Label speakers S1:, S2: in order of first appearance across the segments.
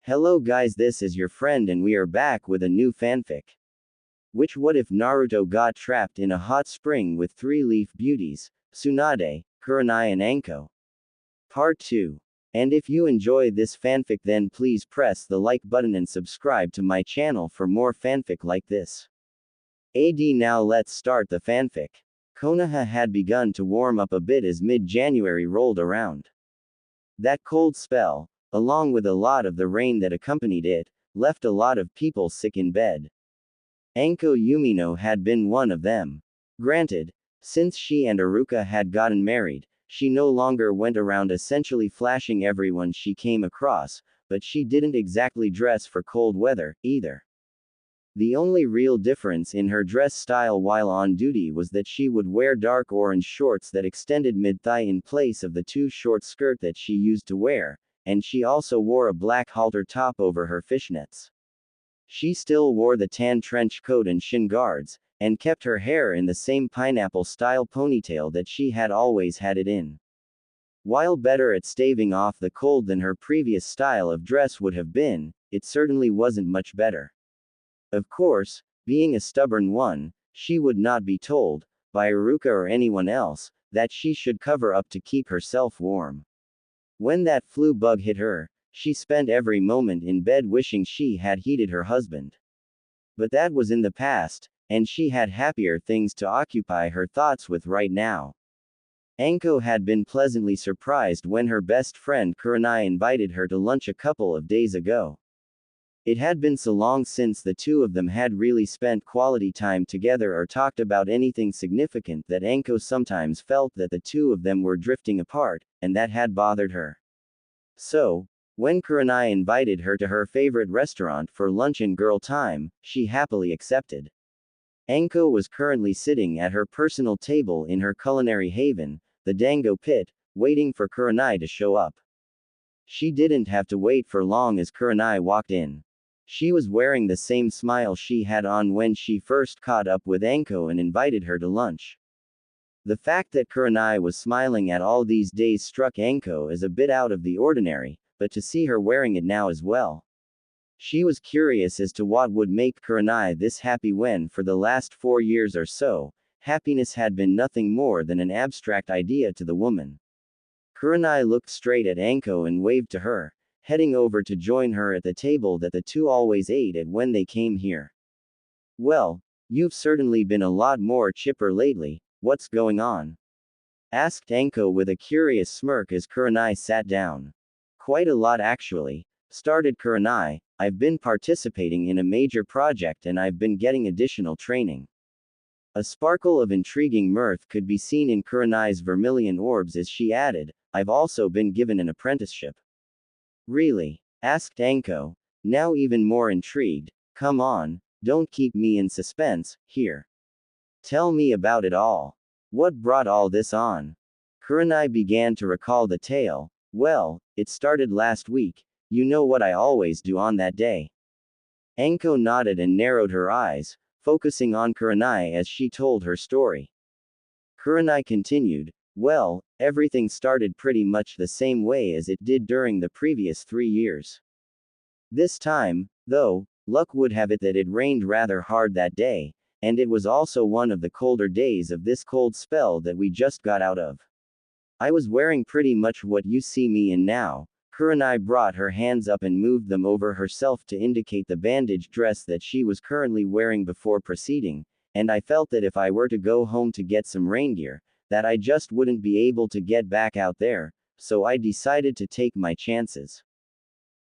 S1: Hello guys, this is your friend and we are back with a new fanfic. Which what if Naruto got trapped in a hot spring with three-leaf beauties, Tsunade, Kurenai and Anko? Part 2. And if you enjoy this fanfic then please press the like button and subscribe to my channel for more fanfic like this. Now let's start the fanfic. Konoha had begun to warm up a bit as mid-January rolled around. That cold spell, along with a lot of the rain that accompanied it, left a lot of people sick in bed. Anko Yumino had been one of them. Granted, since she and Aruka had gotten married, she no longer went around essentially flashing everyone she came across, but she didn't exactly dress for cold weather, either. The only real difference in her dress style while on duty was that she would wear dark orange shorts that extended mid-thigh in place of the too short skirt that she used to wear, and she also wore a black halter top over her fishnets. She still wore the tan trench coat and shin guards, and kept her hair in the same pineapple-style ponytail that she had always had it in. While better at staving off the cold than her previous style of dress would have been, it certainly wasn't much better. Of course, being a stubborn one, she would not be told, by Aruka or anyone else, that she should cover up to keep herself warm. When that flu bug hit her, she spent every moment in bed wishing she had heated her husband. But that was in the past, and she had happier things to occupy her thoughts with right now. Anko had been pleasantly surprised when her best friend Kurenai invited her to lunch a couple of days ago. It had been so long since the two of them had really spent quality time together or talked about anything significant that Anko sometimes felt that the two of them were drifting apart, and that had bothered her. So, when Kurenai invited her to her favorite restaurant for lunch in girl time, she happily accepted. Anko was currently sitting at her personal table in her culinary haven, the Dango Pit, waiting for Kurenai to show up. She didn't have to wait for long as Kurenai walked in. She was wearing the same smile she had on when she first caught up with Anko and invited her to lunch. The fact that Kurenai was smiling at all these days struck Anko as a bit out of the ordinary, but to see her wearing it now as well. She was curious as to what would make Kurenai this happy when for the last 4 years or so, happiness had been nothing more than an abstract idea to the woman. Kurenai looked straight at Anko and waved to her, heading over to join her at the table that the two always ate at when they came here. "Well, you've certainly been a lot more chipper lately, what's going on?" asked Anko with a curious smirk as Kurenai sat down. "Quite a lot actually," started Kurenai. "I've been participating in a major project and I've been getting additional training." A sparkle of intriguing mirth could be seen in Kurenai's vermilion orbs as she added, "I've also been given an apprenticeship." "Really?" asked Anko, now even more intrigued. "Come on, don't keep me in suspense, here. Tell me about it all. What brought all this on?" Kurenai began to recall the tale. "Well, it started last week, you know what I always do on that day." Anko nodded and narrowed her eyes, focusing on Kurenai as she told her story. Kurenai continued, "Well, everything started pretty much the same way as it did during the previous 3 years. This time, though, luck would have it that it rained rather hard that day, and it was also one of the colder days of this cold spell that we just got out of. I was wearing pretty much what you see me in now." Kurenai brought her hands up and moved them over herself to indicate the bandaged dress that she was currently wearing before proceeding, "and I felt that if I were to go home to get some rain gear, that I just wouldn't be able to get back out there, so I decided to take my chances.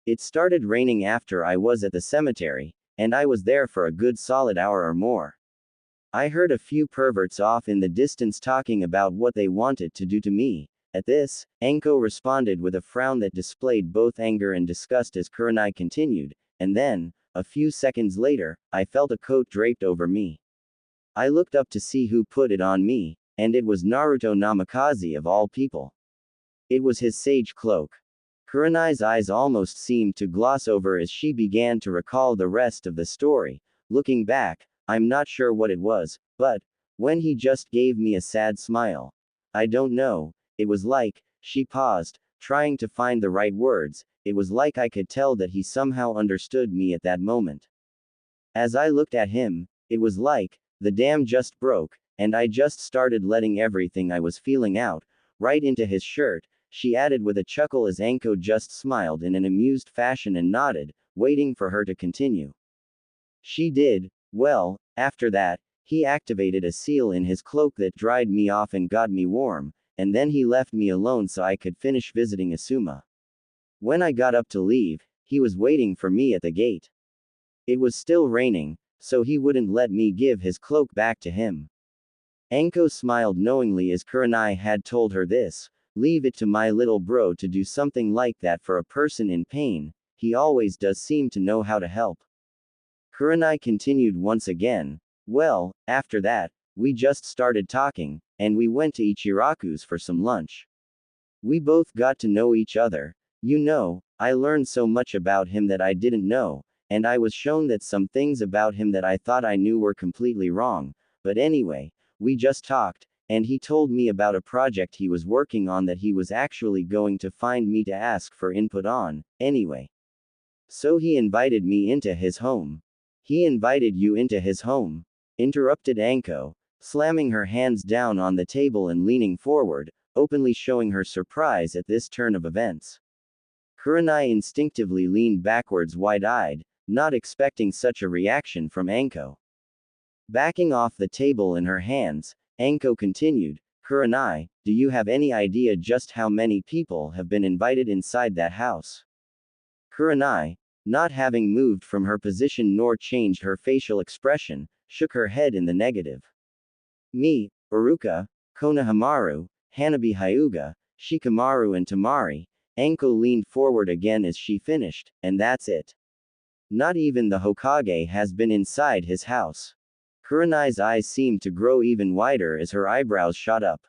S1: It started raining after I was at the cemetery, and I was there for a good solid hour or more. I heard a few perverts off in the distance talking about what they wanted to do to me." At this, Anko responded with a frown that displayed both anger and disgust as Kurenai continued, "And then, a few seconds later, I felt a coat draped over me. I looked up to see who put it on me, and it was Naruto Namikaze of all people. It was his sage cloak." Kurenai's eyes almost seemed to gloss over as she began to recall the rest of the story. Looking back, "I'm not sure what it was, but when he just gave me a sad smile. I don't know, it was like," she paused, trying to find the right words, it was like I could tell that he somehow understood me at that moment. As I looked at him, it was like, the dam just broke, and I just started letting everything I was feeling out, right into his shirt, she added with a chuckle as Anko just smiled in an amused fashion and nodded, waiting for her to continue. She did. Well, after that, he activated a seal in his cloak that dried me off and got me warm, and then he left me alone so I could finish visiting Asuma. When I got up to leave, he was waiting for me at the gate. It was still raining, so he wouldn't let me give his cloak back to him. Anko smiled knowingly as Kurenai had told her this. Leave it to my little bro to do something like that for a person in pain, he always does seem to know how to help. Kurenai continued once again. Well, after that, we just started talking, and we went to Ichiraku's for some lunch. We both got to know each other. You know, I learned so much about him that I didn't know, and I was shown that some things about him that I thought I knew were completely wrong, but anyway, we just talked, and he told me about a project he was working on that he was actually going to find me to ask for input on, anyway. So he invited me into his home. He invited you into his home? Interrupted Anko, slamming her hands down on the table and leaning forward, openly showing her surprise at this turn of events. Kurenai instinctively leaned backwards wide-eyed, not expecting such a reaction from Anko. Backing off the table in her hands, Anko continued, Kurenai, do you have any idea just how many people have been invited inside that house? Kurenai, not having moved from her position nor changed her facial expression, shook her head in the negative. Me, Uruka, Konohamaru, Hanabi Hyuga, Shikamaru and Tamari. Anko leaned forward again as she finished, and that's it. Not even the Hokage has been inside his house. Kurenai's eyes seemed to grow even wider as her eyebrows shot up.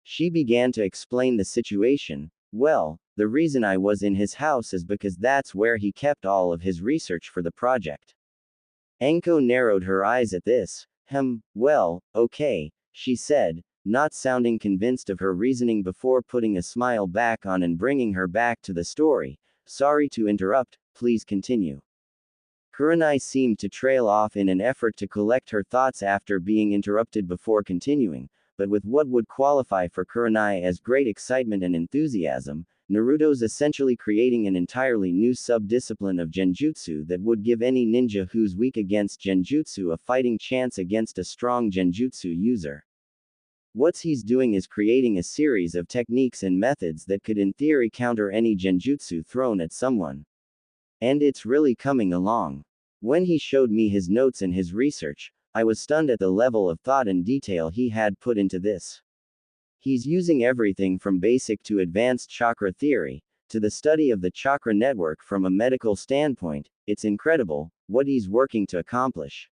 S1: She began to explain the situation. Well, the reason I was in his house is because that's where he kept all of his research for the project. Anko narrowed her eyes at this. Well, okay, she said, not sounding convinced of her reasoning before putting a smile back on and bringing her back to the story. Sorry to interrupt, please continue. Kurenai seemed to trail off in an effort to collect her thoughts after being interrupted before continuing, but with what would qualify for Kurenai as great excitement and enthusiasm, Naruto's essentially creating an entirely new sub-discipline of genjutsu that would give any ninja who's weak against genjutsu a fighting chance against a strong genjutsu user. What he's doing is creating a series of techniques and methods that could in theory counter any genjutsu thrown at someone. And it's really coming along. When he showed me his notes and his research, I was stunned at the level of thought and detail he had put into this. He's using everything from basic to advanced chakra theory, to the study of the chakra network from a medical standpoint. It's incredible what he's working to accomplish.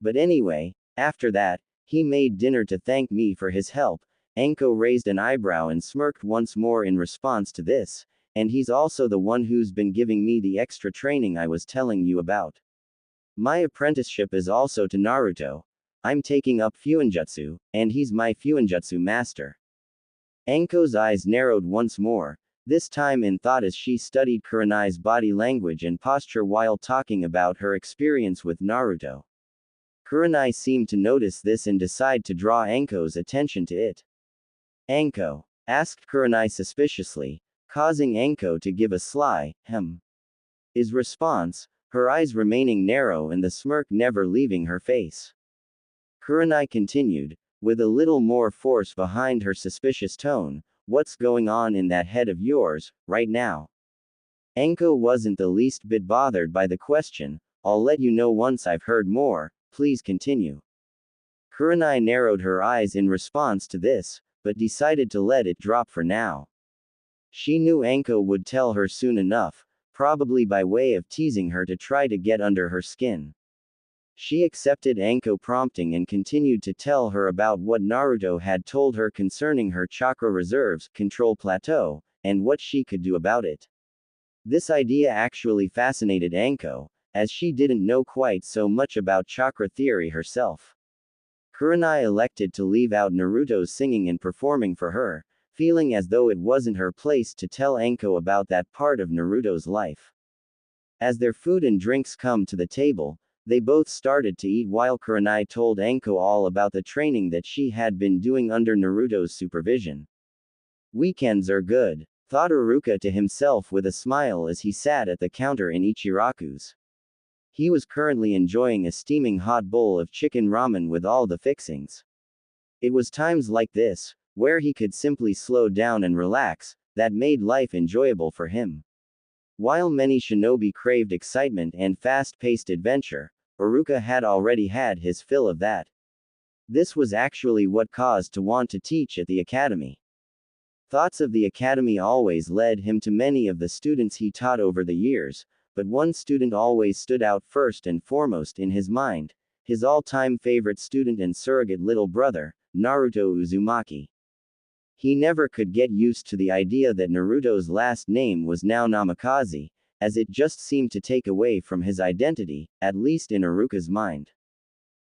S1: But anyway, after that, he made dinner to thank me for his help. Anko raised an eyebrow and smirked once more in response to this, and he's also the one who's been giving me the extra training I was telling you about. My apprenticeship is also to Naruto. I'm taking up Fuinjutsu, and he's my Fuinjutsu master. Anko's eyes narrowed once more, this time in thought as she studied Kurenai's body language and posture while talking about her experience with Naruto. Kurenai seemed to notice this and decide to draw Anko's attention to it. Anko? Asked Kurenai suspiciously, causing Anko to give a sly, his response, her eyes remaining narrow and the smirk never leaving her face. Kurenai continued, with a little more force behind her suspicious tone, what's going on in that head of yours, right now? Anko wasn't the least bit bothered by the question. I'll let you know once I've heard more, please continue. Kurenai narrowed her eyes in response to this, but decided to let it drop for now. She knew Anko would tell her soon enough, probably by way of teasing her to try to get under her skin. She accepted Anko prompting and continued to tell her about what Naruto had told her concerning her chakra reserves, control plateau, and what she could do about it. This idea actually fascinated Anko, as she didn't know quite so much about chakra theory herself. Kurenai elected to leave out Naruto's singing and performing for her, feeling as though it wasn't her place to tell Anko about that part of Naruto's life. As their food and drinks come to the table, they both started to eat while Kurenai told Anko all about the training that she had been doing under Naruto's supervision. Weekends are good, thought Iruka to himself with a smile as he sat at the counter in Ichiraku's. He was currently enjoying a steaming hot bowl of chicken ramen with all the fixings. It was times like this, where he could simply slow down and relax, that made life enjoyable for him. While many shinobi craved excitement and fast-paced adventure, Iruka had already had his fill of that. This was actually what caused to want to teach at the academy. Thoughts of the academy always led him to many of the students he taught over the years, but one student always stood out first and foremost in his mind, his all-time favorite student and surrogate little brother, Naruto Uzumaki. He never could get used to the idea that Naruto's last name was now Namikaze, as it just seemed to take away from his identity, at least in Iruka's mind.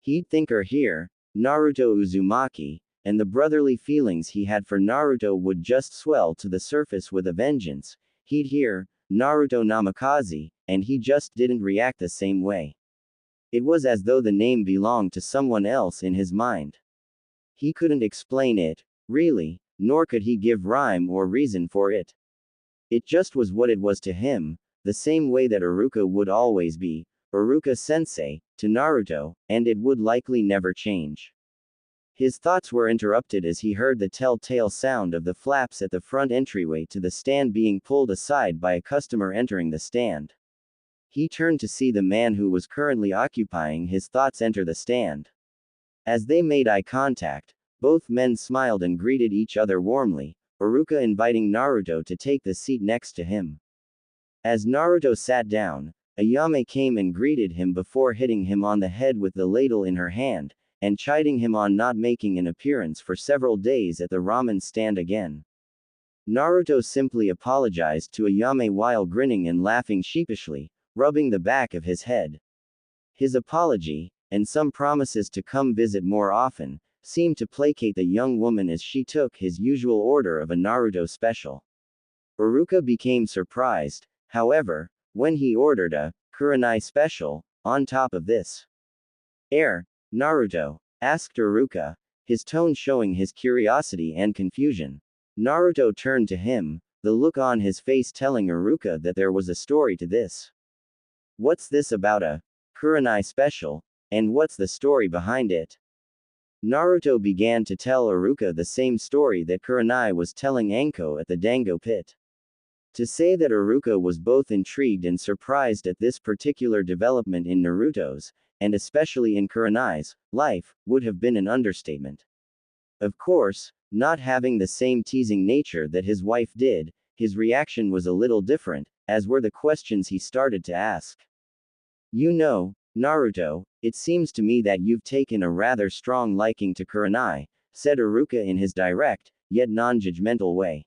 S1: He'd think or hear, Naruto Uzumaki, and the brotherly feelings he had for Naruto would just swell to the surface with a vengeance. He'd hear, Naruto Namikaze, and he just didn't react the same way. It was as though the name belonged to someone else in his mind. He couldn't explain it, really, nor could he give rhyme or reason for it. It just was what it was to him, the same way that Iruka would always be, Iruka-sensei, to Naruto, and it would likely never change. His thoughts were interrupted as he heard the telltale sound of the flaps at the front entryway to the stand being pulled aside by a customer entering the stand. He turned to see the man who was currently occupying his thoughts enter the stand. As they made eye contact, both men smiled and greeted each other warmly, Iruka inviting Naruto to take the seat next to him. As Naruto sat down, Ayame came and greeted him before hitting him on the head with the ladle in her hand, and chiding him on not making an appearance for several days at the ramen stand again. Naruto simply apologized to Ayame while grinning and laughing sheepishly, rubbing the back of his head. His apology, and some promises to come visit more often, seemed to placate the young woman as she took his usual order of a Naruto special. Iruka became surprised, however, when he ordered a Kurenai special, on top of this. Naruto? Asked Iruka, his tone showing his curiosity and confusion. Naruto turned to him, the look on his face telling Iruka that there was a story to this. What's this about a Kurenai special, and what's the story behind it? Naruto began to tell Iruka the same story that Kurenai was telling Anko at the Dango pit. To say that Iruka was both intrigued and surprised at this particular development in Naruto's, and especially in Kurenai's, life, would have been an understatement. Of course, not having the same teasing nature that his wife did, his reaction was a little different, as were the questions he started to ask. You know, Naruto, it seems to me that you've taken a rather strong liking to Kurenai, said Iruka in his direct, yet non-judgmental way.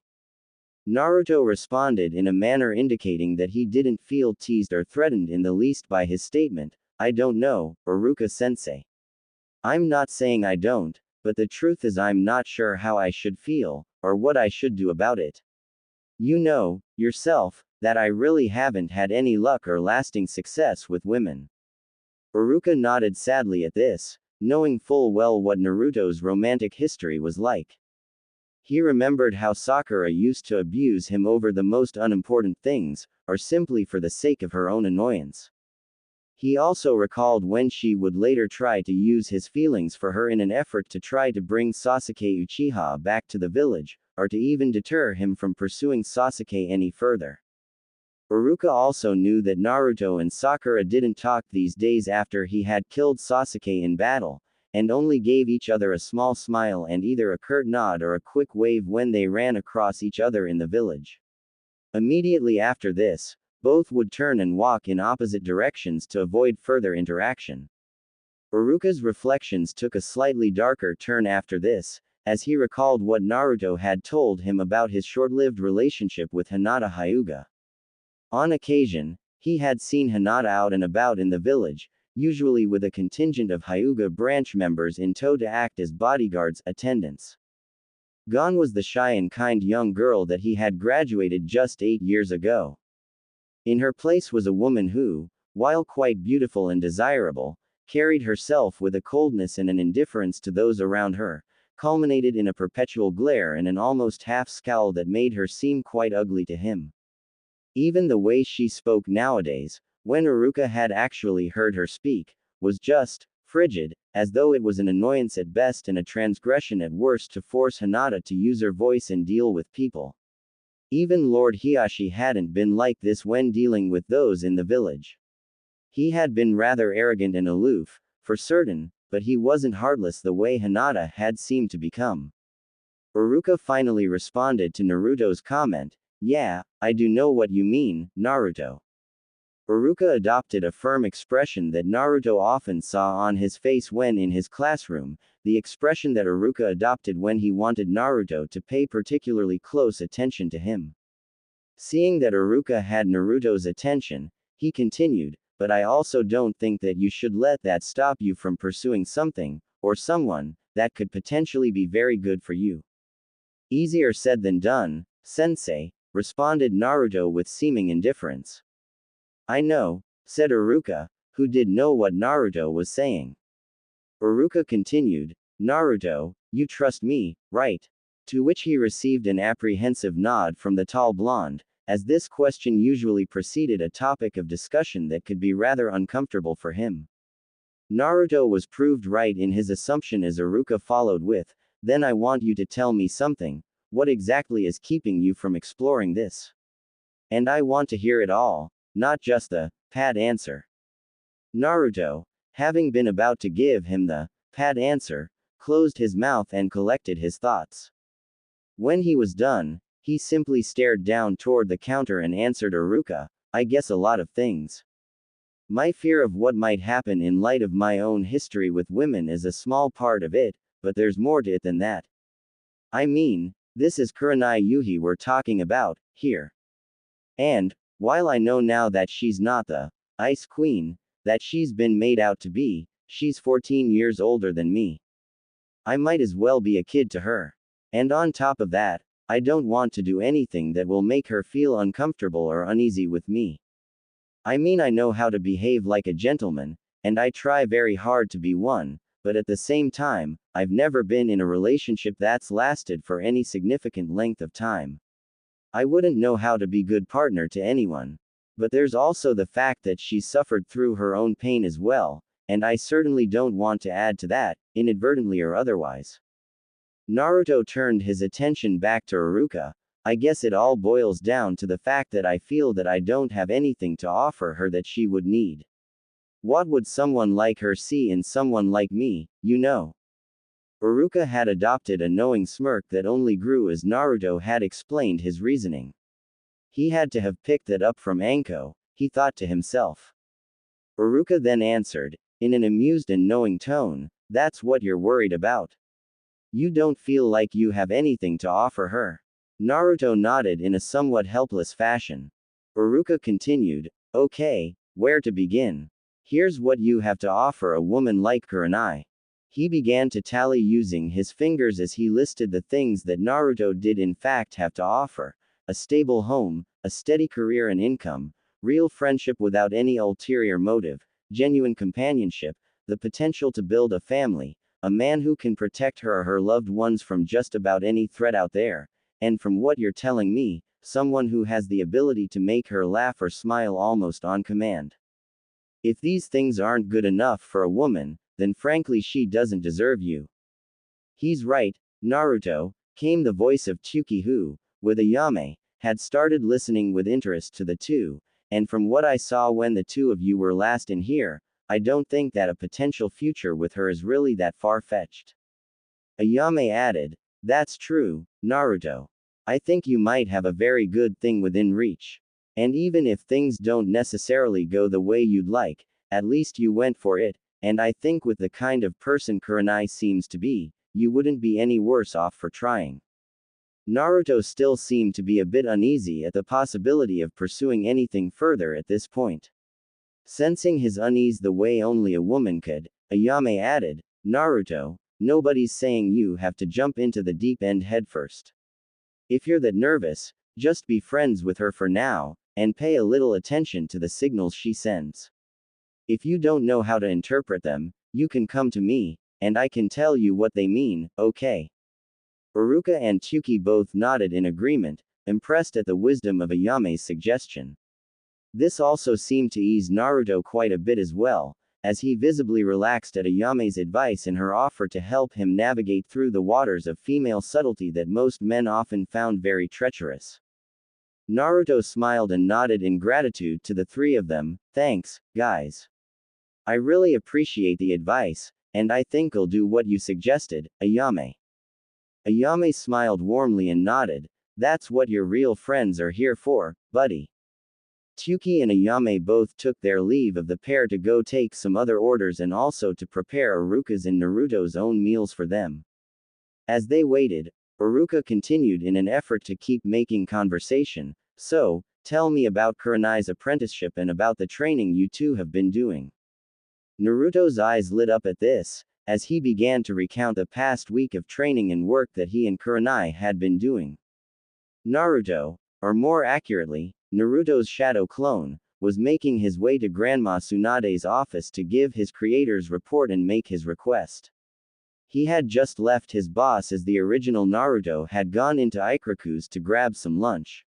S1: Naruto responded in a manner indicating that he didn't feel teased or threatened in the least by his statement. I don't know, Iruka-sensei. I'm not saying I don't, but the truth is I'm not sure how I should feel, or what I should do about it. You know, yourself, that I really haven't had any luck or lasting success with women. Iruka nodded sadly at this, knowing full well what Naruto's romantic history was like. He remembered how Sakura used to abuse him over the most unimportant things, or simply for the sake of her own annoyance. He also recalled when she would later try to use his feelings for her in an effort to try to bring Sasuke Uchiha back to the village, or to even deter him from pursuing Sasuke any further. Iruka also knew that Naruto and Sakura didn't talk these days after he had killed Sasuke in battle, and only gave each other a small smile and either a curt nod or a quick wave when they ran across each other in the village. Immediately after this, both would turn and walk in opposite directions to avoid further interaction. Iruka's reflections took a slightly darker turn after this, as he recalled what Naruto had told him about his short-lived relationship with Hinata Hyuga. On occasion, he had seen Hinata out and about in the village, usually with a contingent of Hyuga branch members in tow to act as bodyguards, attendants. Gone was the shy and kind young girl that he had graduated just 8 years ago. In her place was a woman who, while quite beautiful and desirable, carried herself with a coldness and an indifference to those around her, culminated in a perpetual glare and an almost half scowl that made her seem quite ugly to him. Even the way she spoke nowadays, when Iruka had actually heard her speak, was just frigid, as though it was an annoyance at best and a transgression at worst to force Hinata to use her voice and deal with people. Even Lord Hiyashi hadn't been like this when dealing with those in the village. He had been rather arrogant and aloof, for certain, but he wasn't heartless the way Hinata had seemed to become. Iruka finally responded to Naruto's comment, "Yeah, I do know what you mean, Naruto." Iruka adopted a firm expression that Naruto often saw on his face when in his classroom, the expression that Iruka adopted when he wanted Naruto to pay particularly close attention to him. Seeing that Iruka had Naruto's attention, he continued, "But I also don't think that you should let that stop you from pursuing something, or someone, that could potentially be very good for you." "Easier said than done, sensei," responded Naruto with seeming indifference. "I know," said Iruka, who did know what Naruto was saying. Iruka continued, "Naruto, you trust me, right?" To which he received an apprehensive nod from the tall blonde, as this question usually preceded a topic of discussion that could be rather uncomfortable for him. Naruto was proved right in his assumption as Iruka followed with, "Then I want you to tell me something, what exactly is keeping you from exploring this? And I want to hear it all, not just the pat answer." Naruto, having been about to give him the pat answer, closed his mouth and collected his thoughts. When he was done, he simply stared down toward the counter and answered Iruka, "I guess a lot of things. My fear of what might happen in light of my own history with women is a small part of it, but there's more to it than that. I mean, this is Kurenai Yuhi we're talking about, here. And, while I know now that she's not the Ice Queen that she's been made out to be, she's 14 years older than me. I might as well be a kid to her. And on top of that, I don't want to do anything that will make her feel uncomfortable or uneasy with me. I mean, I know how to behave like a gentleman, and I try very hard to be one, but at the same time, I've never been in a relationship that's lasted for any significant length of time. I wouldn't know how to be good partner to anyone. But there's also the fact that she's suffered through her own pain as well, and I certainly don't want to add to that, inadvertently or otherwise." Naruto turned his attention back to Iruka. "I guess it all boils down to the fact that I feel that I don't have anything to offer her that she would need. What would someone like her see in someone like me, you know?" Iruka had adopted a knowing smirk that only grew as Naruto had explained his reasoning. He had to have picked that up from Anko, he thought to himself. Iruka then answered, in an amused and knowing tone, "That's what you're worried about. You don't feel like you have anything to offer her." Naruto nodded in a somewhat helpless fashion. Iruka continued, "Okay, where to begin? Here's what you have to offer a woman like Kurenai." He began to tally using his fingers as he listed the things that Naruto did in fact have to offer: a stable home, a steady career and income, real friendship without any ulterior motive, genuine companionship, the potential to build a family, a man who can protect her or her loved ones from just about any threat out there, and from what you're telling me, someone who has the ability to make her laugh or smile almost on command. If these things aren't good enough for a woman, then frankly she doesn't deserve you." "He's right, Naruto," came the voice of Tsuki who, with Ayame, had started listening with interest to the two, "and from what I saw when the two of you were last in here, I don't think that a potential future with her is really that far-fetched." Ayame added, "That's true, Naruto. I think you might have a very good thing within reach. And even if things don't necessarily go the way you'd like, at least you went for it, and I think with the kind of person Kurenai seems to be, you wouldn't be any worse off for trying." Naruto still seemed to be a bit uneasy at the possibility of pursuing anything further at this point. Sensing his unease the way only a woman could, Ayame added, "Naruto, nobody's saying you have to jump into the deep end headfirst. If you're that nervous, just be friends with her for now, and pay a little attention to the signals she sends. If you don't know how to interpret them, you can come to me, and I can tell you what they mean, okay? Iruka and Tsuki both nodded in agreement, impressed at the wisdom of Ayame's suggestion. This also seemed to ease Naruto quite a bit as well, as he visibly relaxed at Ayame's advice and her offer to help him navigate through the waters of female subtlety that most men often found very treacherous. Naruto smiled and nodded in gratitude to the three of them. Thanks, guys. I really appreciate the advice, and I think I'll do what you suggested, Ayame. Ayame smiled warmly and nodded. That's what your real friends are here for, buddy. Tsuki and Ayame both took their leave of the pair to go take some other orders and also to prepare Iruka's and Naruto's own meals for them. As they waited, Iruka continued in an effort to keep making conversation. So, tell me about Kurenai's apprenticeship and about the training you two have been doing. Naruto's eyes lit up at this, as he began to recount the past week of training and work that he and Kurenai had been doing. Naruto, or more accurately, Naruto's shadow clone, was making his way to Grandma Tsunade's office to give his creator's report and make his request. He had just left his boss as the original Naruto had gone into Ikiraku's to grab some lunch.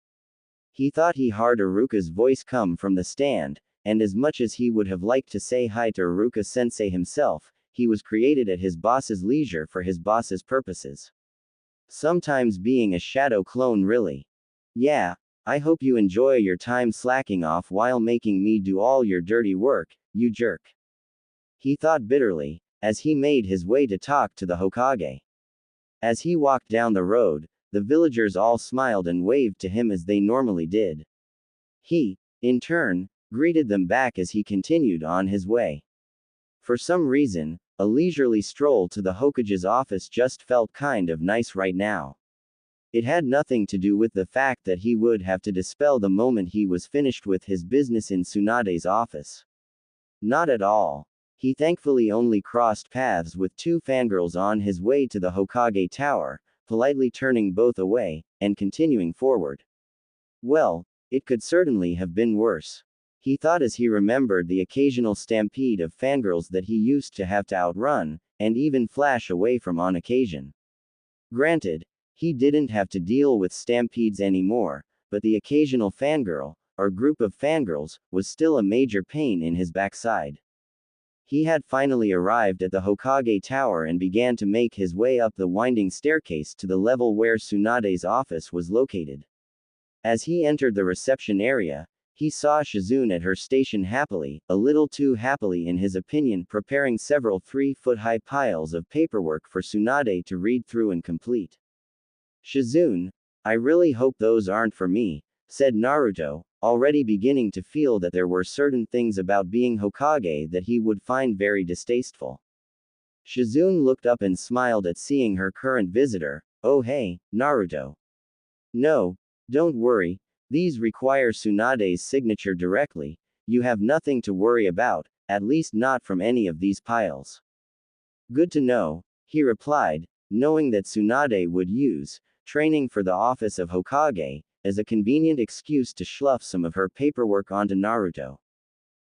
S1: He thought he heard Iruka's voice come from the stand, and as much as he would have liked to say hi to Iruka-sensei himself, he was created at his boss's leisure for his boss's purposes. Sometimes being a shadow clone really. Yeah, I hope you enjoy your time slacking off while making me do all your dirty work, you jerk. He thought bitterly, as he made his way to talk to the Hokage. As he walked down the road, the villagers all smiled and waved to him as they normally did. He, in turn, greeted them back as he continued on his way. For some reason, a leisurely stroll to the Hokage's office just felt kind of nice right now. It had nothing to do with the fact that he would have to dispel the moment he was finished with his business in Tsunade's office. Not at all. He thankfully only crossed paths with two fangirls on his way to the Hokage Tower, politely turning both away, and continuing forward. Well, it could certainly have been worse. He thought as he remembered the occasional stampede of fangirls that he used to have to outrun, and even flash away from on occasion. Granted, he didn't have to deal with stampedes anymore, but the occasional fangirl, or group of fangirls, was still a major pain in his backside. He had finally arrived at the Hokage Tower and began to make his way up the winding staircase to the level where Tsunade's office was located. As he entered the reception area, he saw Shizune at her station happily, a little too happily in his opinion, preparing several 3-foot-high piles of paperwork for Tsunade to read through and complete. Shizune, I really hope those aren't for me, said Naruto, already beginning to feel that there were certain things about being Hokage that he would find very distasteful. Shizune looked up and smiled at seeing her current visitor. Oh hey, Naruto. No, don't worry, these require Tsunade's signature directly, you have nothing to worry about, at least not from any of these piles. Good to know, he replied, knowing that Tsunade would use training for the office of Hokage as a convenient excuse to slough some of her paperwork onto Naruto.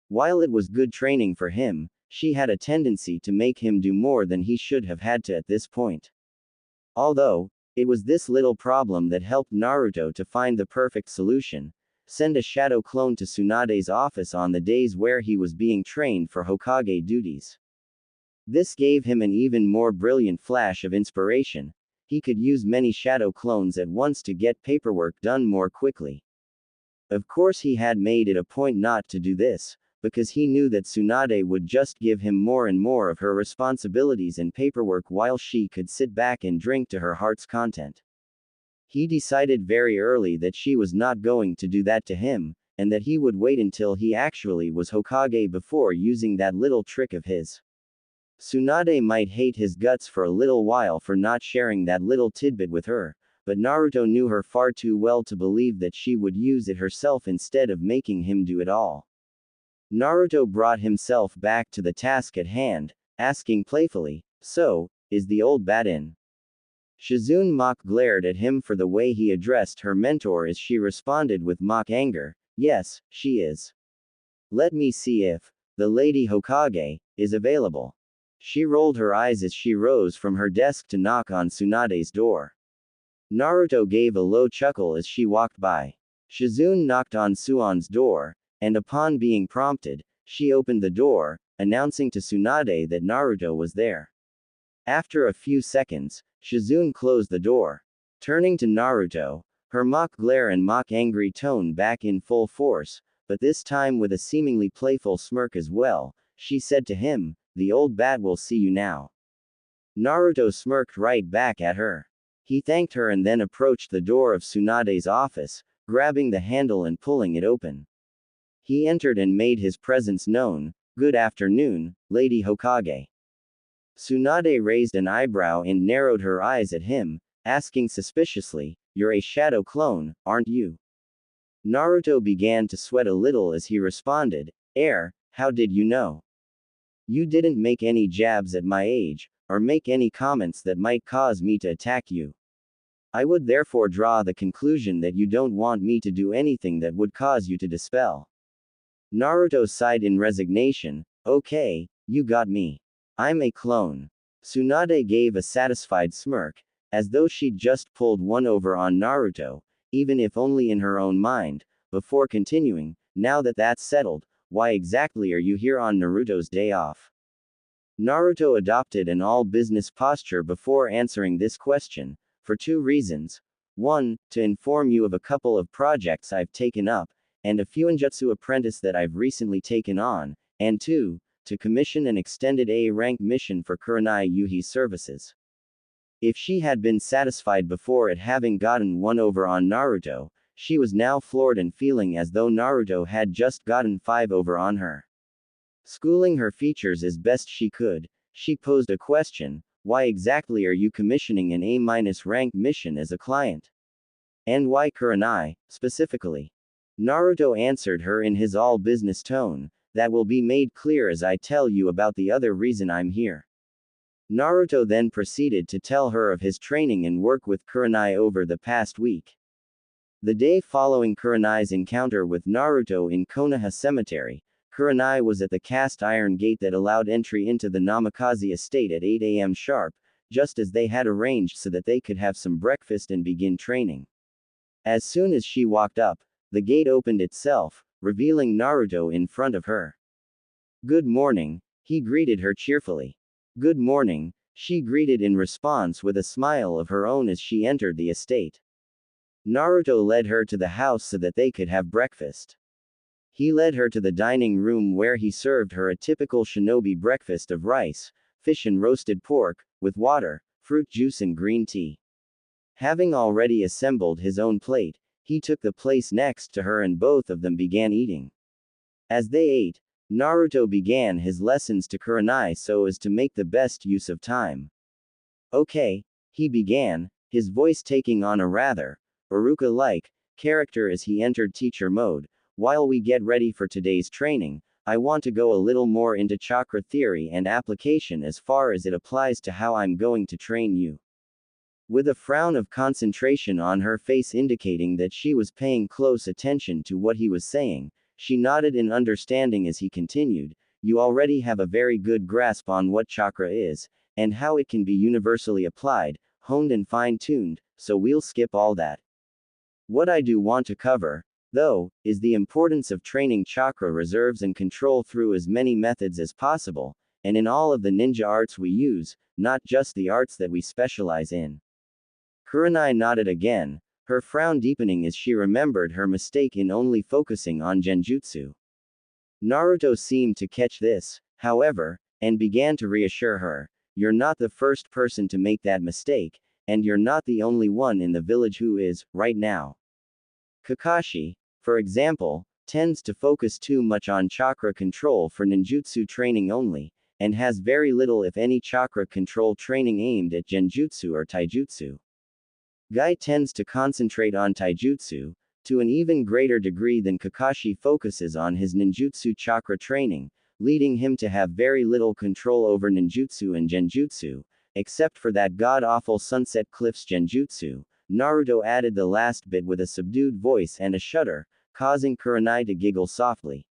S1: While it was good training for him, she had a tendency to make him do more than he should have had to at this point. Although, it was this little problem that helped Naruto to find the perfect solution: send a shadow clone to Tsunade's office on the days where he was being trained for Hokage duties. This gave him an even more brilliant flash of inspiration. He could use many shadow clones at once to get paperwork done more quickly. Of course, he had made it a point not to do this, because he knew that Tsunade would just give him more and more of her responsibilities and paperwork while she could sit back and drink to her heart's content. He decided very early that she was not going to do that to him, and that he would wait until he actually was Hokage before using that little trick of his. Tsunade might hate his guts for a little while for not sharing that little tidbit with her, but Naruto knew her far too well to believe that she would use it herself instead of making him do it all. Naruto brought himself back to the task at hand, asking playfully, "So, is the old bat in? Shizune mock glared at him for the way he addressed her mentor as she responded with mock anger, yes, she is. Let me see if the Lady Hokage is available. She rolled her eyes as she rose from her desk to knock on Tsunade's door. Naruto gave a low chuckle as she walked by. Shizune knocked on Suon's door, and upon being prompted, she opened the door, announcing to Tsunade that Naruto was there. After a few seconds, Shizune closed the door. Turning to Naruto, her mock glare and mock angry tone back in full force, but this time with a seemingly playful smirk as well, she said to him, the old bat will see you now. Naruto smirked right back at her. He thanked her and then approached the door of Tsunade's office, grabbing the handle and pulling it open. He entered and made his presence known. Good afternoon, Lady Hokage. Tsunade raised an eyebrow and narrowed her eyes at him, asking suspiciously, you're a shadow clone, aren't you? Naruto began to sweat a little as he responded, how did you know? You didn't make any jabs at my age, or make any comments that might cause me to attack you. I would therefore draw the conclusion that you don't want me to do anything that would cause you to dispel. Naruto sighed in resignation, okay, you got me. I'm a clone. Tsunade gave a satisfied smirk, as though she'd just pulled one over on Naruto, even if only in her own mind, before continuing, now that that's settled, why exactly are you here on Naruto's day off? Naruto adopted an all-business posture before answering this question, for two reasons. 1, to inform you of a couple of projects I've taken up, and a Fuinjutsu apprentice that I've recently taken on, and 2, to commission an extended A-rank mission for Kurenai Yuhi's services. If she had been satisfied before at having gotten one over on Naruto, she was now floored and feeling as though Naruto had just gotten 5 over on her. Schooling her features as best she could, she posed a question, why exactly are you commissioning an A-rank mission as a client? And why Kurenai, specifically? Naruto answered her in his all-business tone, that will be made clear as I tell you about the other reason I'm here. Naruto then proceeded to tell her of his training and work with Kurenai over the past week. The day following Kurenai's encounter with Naruto in Konoha Cemetery, Kurenai was at the cast iron gate that allowed entry into the Namikaze estate at 8 a.m. sharp, just as they had arranged so that they could have some breakfast and begin training. As soon as she walked up, the gate opened itself, revealing Naruto in front of her. Good morning, he greeted her cheerfully. Good morning, she greeted in response with a smile of her own as she entered the estate. Naruto led her to the house so that they could have breakfast. He led her to the dining room where he served her a typical shinobi breakfast of rice, fish and roasted pork, with water, fruit juice and green tea. Having already assembled his own plate, he took the place next to her and both of them began eating. As they ate, Naruto began his lessons to Kurenai so as to make the best use of time. Okay, he began, his voice taking on a rather Iruka-like character as he entered teacher mode. While we get ready for today's training, I want to go a little more into chakra theory and application as far as it applies to how I'm going to train you. With a frown of concentration on her face indicating that she was paying close attention to what he was saying, she nodded in understanding as he continued, you already have a very good grasp on what chakra is, and how it can be universally applied, honed and fine-tuned, so we'll skip all that. What I do want to cover, though, is the importance of training chakra reserves and control through as many methods as possible, and in all of the ninja arts we use, not just the arts that we specialize in. Kurenai nodded again, her frown deepening as she remembered her mistake in only focusing on genjutsu. Naruto seemed to catch this, however, and began to reassure her, you're not the first person to make that mistake, and you're not the only one in the village who is, right now. Kakashi, for example, tends to focus too much on chakra control for ninjutsu training only, and has very little if any chakra control training aimed at genjutsu or taijutsu. Guy tends to concentrate on taijutsu, to an even greater degree than Kakashi focuses on his ninjutsu chakra training, leading him to have very little control over ninjutsu and genjutsu, except for that god-awful Sunset Cliffs genjutsu. Naruto added the last bit with a subdued voice and a shudder, causing Kurenai to giggle softly.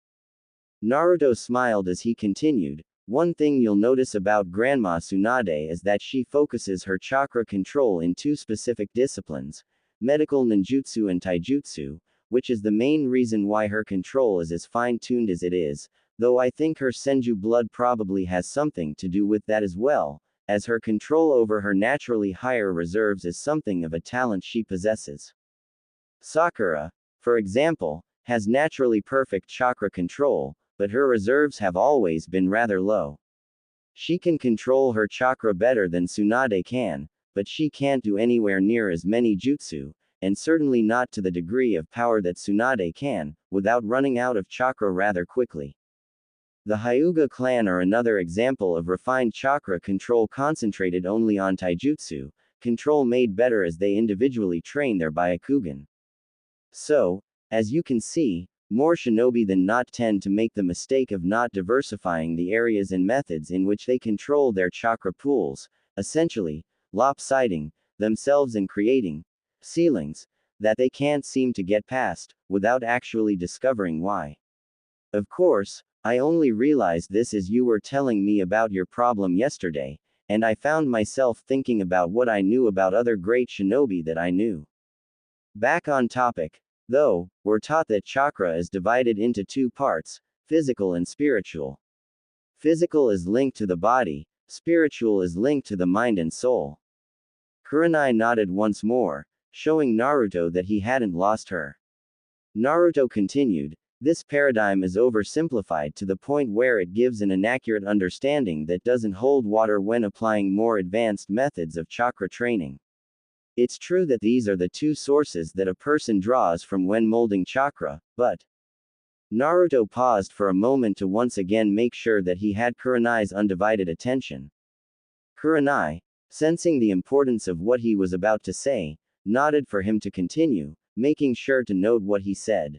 S1: Naruto smiled as he continued, "One thing you'll notice about Grandma Tsunade is that she focuses her chakra control in two specific disciplines, medical ninjutsu and taijutsu, which is the main reason why her control is as fine-tuned as it is, though I think her senju blood probably has something to do with that as well, as her control over her naturally higher reserves is something of a talent she possesses. Sakura, for example, has naturally perfect chakra control, but her reserves have always been rather low. She can control her chakra better than Tsunade can, but she can't do anywhere near as many jutsu, and certainly not to the degree of power that Tsunade can, without running out of chakra rather quickly. The Hyuga clan are another example of refined chakra control concentrated only on taijutsu, control made better as they individually train their Byakugan. So, as you can see, more shinobi than not tend to make the mistake of not diversifying the areas and methods in which they control their chakra pools, essentially, lopsiding themselves and creating ceilings that they can't seem to get past, without actually discovering why. Of course, I only realized this as you were telling me about your problem yesterday, and I found myself thinking about what I knew about other great shinobi that I knew. Back on topic, though, we're taught that chakra is divided into two parts, physical and spiritual. Physical is linked to the body, spiritual is linked to the mind and soul. Kurenai nodded once more, showing Naruto that he hadn't lost her. Naruto continued, "This paradigm is oversimplified to the point where it gives an inaccurate understanding that doesn't hold water when applying more advanced methods of chakra training. It's true that these are the two sources that a person draws from when molding chakra, but..." Naruto paused for a moment to once again make sure that he had Kurenai's undivided attention. Kurenai, sensing the importance of what he was about to say, nodded for him to continue, making sure to note what he said.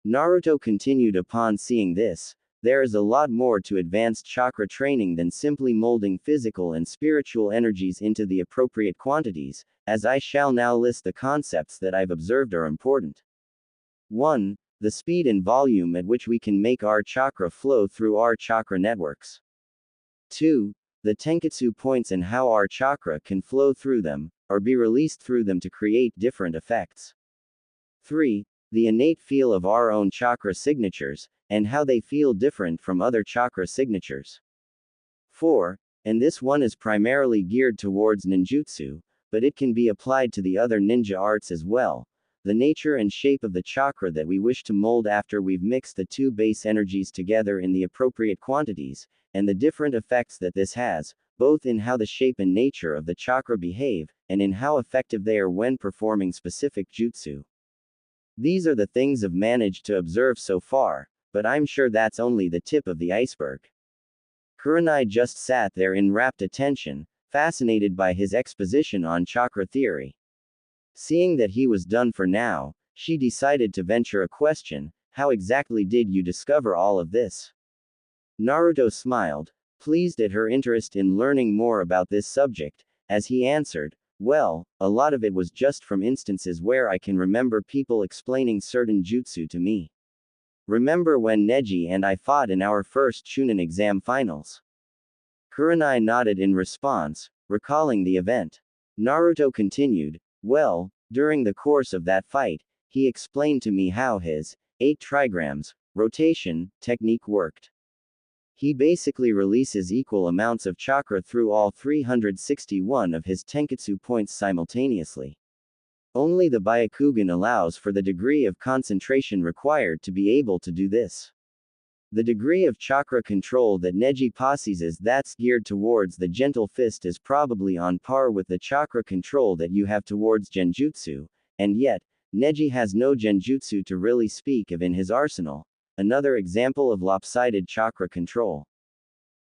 S1: Naruto continued upon seeing this, "There is a lot more to advanced chakra training than simply molding physical and spiritual energies into the appropriate quantities, as I shall now list the concepts that I've observed are important. 1. The speed and volume at which we can make our chakra flow through our chakra networks. 2. The tenketsu points and how our chakra can flow through them, or be released through them to create different effects. 3. The innate feel of our own chakra signatures, and how they feel different from other chakra signatures. 4. And this one is primarily geared towards ninjutsu, but it can be applied to the other ninja arts as well. The nature and shape of the chakra that we wish to mold after we've mixed the two base energies together in the appropriate quantities, and the different effects that this has, both in how the shape and nature of the chakra behave, and in how effective they are when performing specific jutsu. These are the things I've managed to observe so far, but I'm sure that's only the tip of the iceberg." Kurenai just sat there in rapt attention, fascinated by his exposition on chakra theory. Seeing that he was done for now, she decided to venture a question, "How exactly did you discover all of this?" Naruto smiled, pleased at her interest in learning more about this subject, as he answered, "Well, a lot of it was just from instances where I can remember people explaining certain jutsu to me. Remember when Neji and I fought in our first Chunin exam finals?" Kurenai nodded in response, recalling the event. Naruto continued, "Well, during the course of that fight, he explained to me how his 8 trigrams rotation technique worked. He basically releases equal amounts of chakra through all 361 of his tenketsu points simultaneously. Only the Byakugan allows for the degree of concentration required to be able to do this. The degree of chakra control that Neji possesses that's geared towards the gentle fist is probably on par with the chakra control that you have towards genjutsu, and yet, Neji has no genjutsu to really speak of in his arsenal. Another example of lopsided chakra control.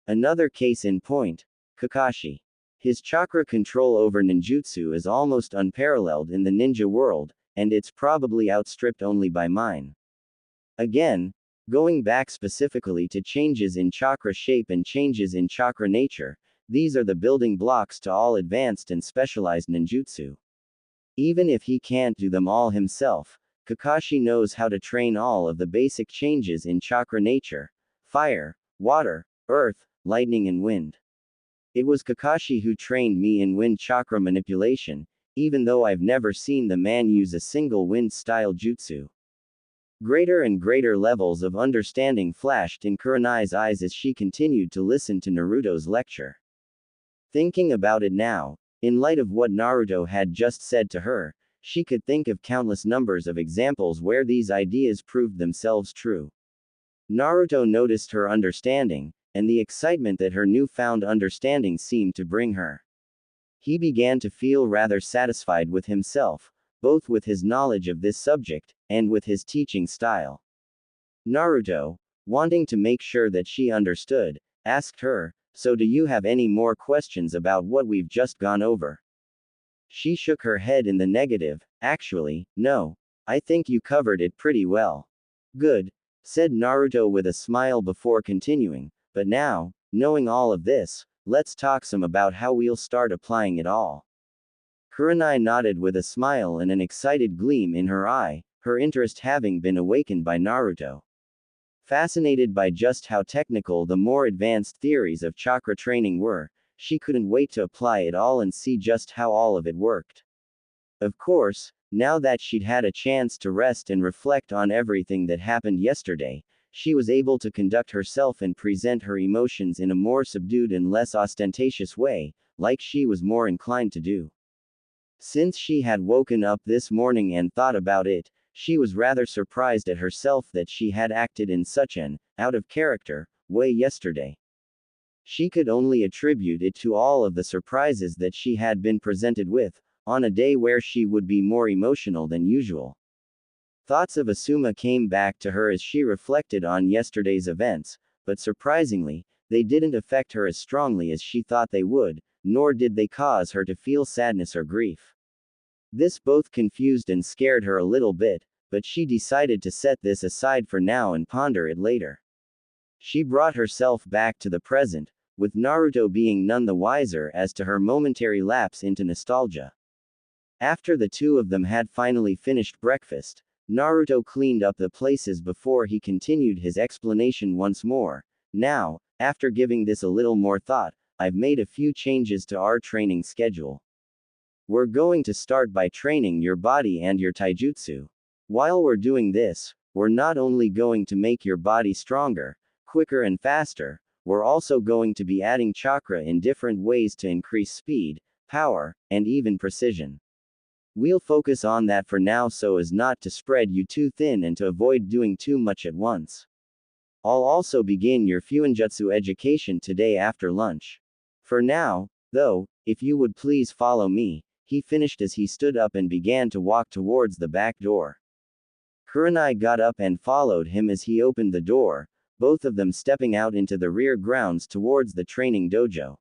S1: Another case in point, Kakashi. His chakra control over ninjutsu is almost unparalleled in the ninja world, and it's probably outstripped only by mine. Again, going back specifically to changes in chakra shape and changes in chakra nature, These are the building blocks to all advanced and specialized ninjutsu. Even if he can't do them all himself, Kakashi knows how to train all of the basic changes in chakra nature: fire, water, earth, lightning and wind. It was Kakashi who trained me in wind chakra manipulation, even though I've never seen the man use a single wind-style jutsu. Greater and greater levels of understanding flashed in Kurenai's eyes as she continued to listen to Naruto's lecture. Thinking about it now, in light of what Naruto had just said to her, she could think of countless numbers of examples where these ideas proved themselves true. Naruto noticed her understanding, and the excitement that her newfound understanding seemed to bring her. He began to feel rather satisfied with himself, both with his knowledge of this subject, and with his teaching style. Naruto, wanting to make sure that she understood, asked her, "So do you have any more questions about what we've just gone over?" She shook her head in the negative. "Actually, no. I think you covered it pretty well." "Good," said Naruto with a smile before continuing, "but now, knowing all of this, let's talk some about how we'll start applying it all." Kurenai nodded with a smile and an excited gleam in her eye, her interest having been awakened by Naruto. Fascinated by just how technical the more advanced theories of chakra training were, she couldn't wait to apply it all and see just how all of it worked. Of course, now that she'd had a chance to rest and reflect on everything that happened yesterday, she was able to conduct herself and present her emotions in a more subdued and less ostentatious way, like she was more inclined to do. Since she had woken up this morning and thought about it, she was rather surprised at herself that she had acted in such an out-of-character way yesterday. She could only attribute it to all of the surprises that she had been presented with, on a day where she would be more emotional than usual. Thoughts of Asuma came back to her as she reflected on yesterday's events, but surprisingly, they didn't affect her as strongly as she thought they would, nor did they cause her to feel sadness or grief. This both confused and scared her a little bit, but she decided to set this aside for now and ponder it later. She brought herself back to the present, with Naruto being none the wiser as to her momentary lapse into nostalgia. After the two of them had finally finished breakfast, Naruto cleaned up the places before he continued his explanation once more. "Now, after giving this a little more thought, I've made a few changes to our training schedule. We're going to start by training your body and your taijutsu. While we're doing this, we're not only going to make your body stronger, quicker and faster, we're also going to be adding chakra in different ways to increase speed, power, and even precision. We'll focus on that for now so as not to spread you too thin and to avoid doing too much at once. I'll also begin your Fuinjutsu education today after lunch. For now, though, if you would please follow me," he finished as he stood up and began to walk towards the back door. Kurenai got up and followed him as he opened the door, both of them stepping out into the rear grounds towards the training dojo.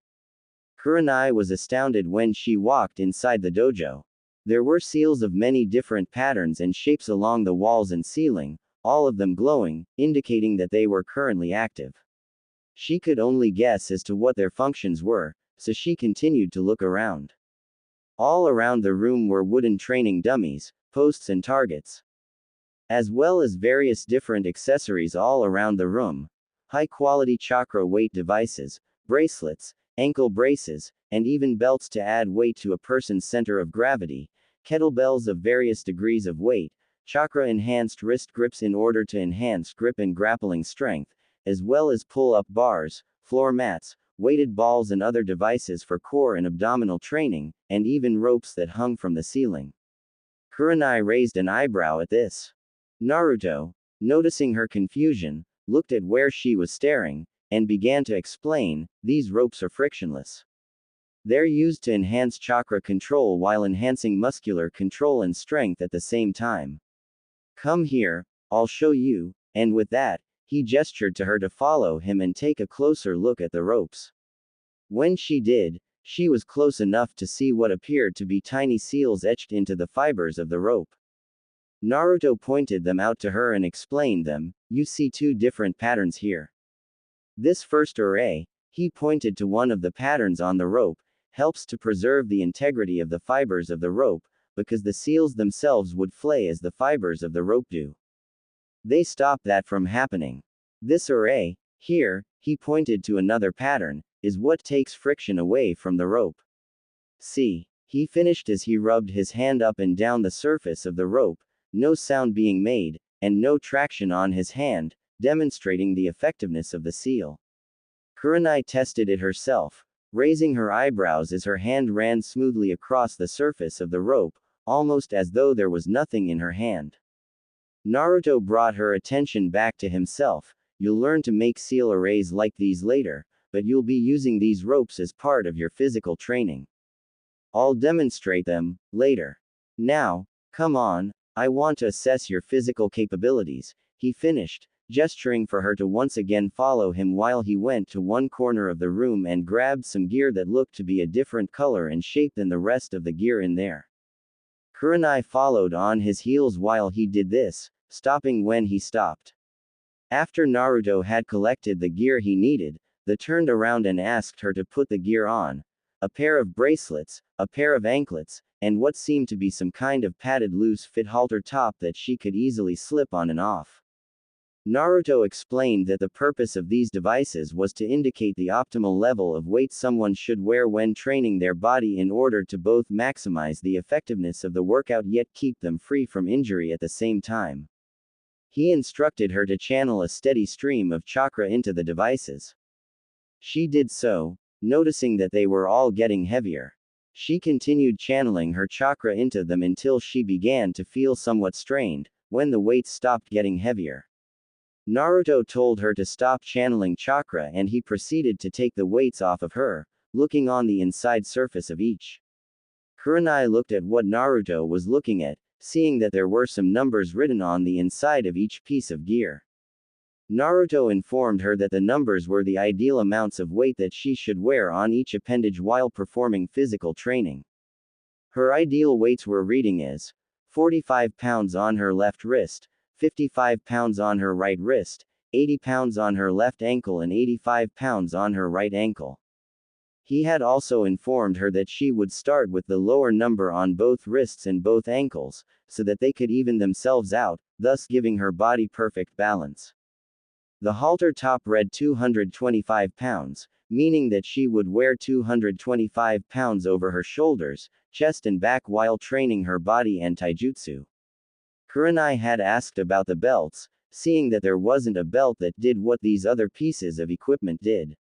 S1: Kurenai was astounded when she walked inside the dojo. There were seals of many different patterns and shapes along the walls and ceiling, all of them glowing, indicating that they were currently active. She could only guess as to what their functions were, so she continued to look around. All around the room were wooden training dummies, posts and targets, as well as various different accessories all around the room. High-quality chakra weight devices, bracelets, ankle braces, and even belts to add weight to a person's center of gravity, kettlebells of various degrees of weight, chakra-enhanced wrist grips in order to enhance grip and grappling strength, as well as pull-up bars, floor mats, weighted balls and other devices for core and abdominal training, and even ropes that hung from the ceiling. Kurenai raised an eyebrow at this. Naruto, noticing her confusion, looked at where she was staring, and began to explain, "These ropes are frictionless. They're used to enhance chakra control while enhancing muscular control and strength at the same time. Come here, I'll show you," and with that, he gestured to her to follow him and take a closer look at the ropes. When she did, she was close enough to see what appeared to be tiny seals etched into the fibers of the rope. Naruto pointed them out to her and explained them. "You see two different patterns here. This first array, He pointed to one of the patterns on the rope, helps to preserve the integrity of the fibers of the rope, because the seals themselves would flay as the fibers of the rope do. They stop that from happening. This array, here, he pointed to another pattern, is what takes friction away from the rope. See, he finished as he rubbed his hand up and down the surface of the rope, no sound being made, and no traction on his hand, demonstrating the effectiveness of the seal. Kurenai tested it herself, raising her eyebrows as her hand ran smoothly across the surface of the rope, almost as though there was nothing in her hand. Naruto brought her attention back to himself. You'll learn to make seal arrays like these later, but you'll be using these ropes as part of your physical training. I'll demonstrate them later. Now, come on, I want to assess your physical capabilities, he finished, gesturing for her to once again follow him while he went to one corner of the room and grabbed some gear that looked to be a different color and shape than the rest of the gear in there. Kurenai followed on his heels while he did this, stopping when he stopped. After Naruto had collected the gear he needed, they turned around and asked her to put the gear on. A pair of bracelets, a pair of anklets, and what seemed to be some kind of padded loose-fit halter top that she could easily slip on and off. Naruto explained that the purpose of these devices was to indicate the optimal level of weight someone should wear when training their body in order to both maximize the effectiveness of the workout yet keep them free from injury at the same time. He instructed her to channel a steady stream of chakra into the devices. She did so, noticing that they were all getting heavier. She continued channeling her chakra into them until she began to feel somewhat strained, when the weights stopped getting heavier. Naruto told her to stop channeling chakra and he proceeded to take the weights off of her, looking on the inside surface of each. Kurenai looked at what Naruto was looking at, seeing that there were some numbers written on the inside of each piece of gear. Naruto informed her that the numbers were the ideal amounts of weight that she should wear on each appendage while performing physical training. Her ideal weights were reading as 45 pounds on her left wrist, 55 pounds on her right wrist, 80 pounds on her left ankle and 85 pounds on her right ankle. He had also informed her that she would start with the lower number on both wrists and both ankles, so that they could even themselves out, thus giving her body perfect balance. The halter top read 225 pounds, meaning that she would wear 225 pounds over her shoulders, chest and back while training her body and taijutsu. Kurenai had asked about the belts, seeing that there wasn't a belt that did what these other pieces of equipment did.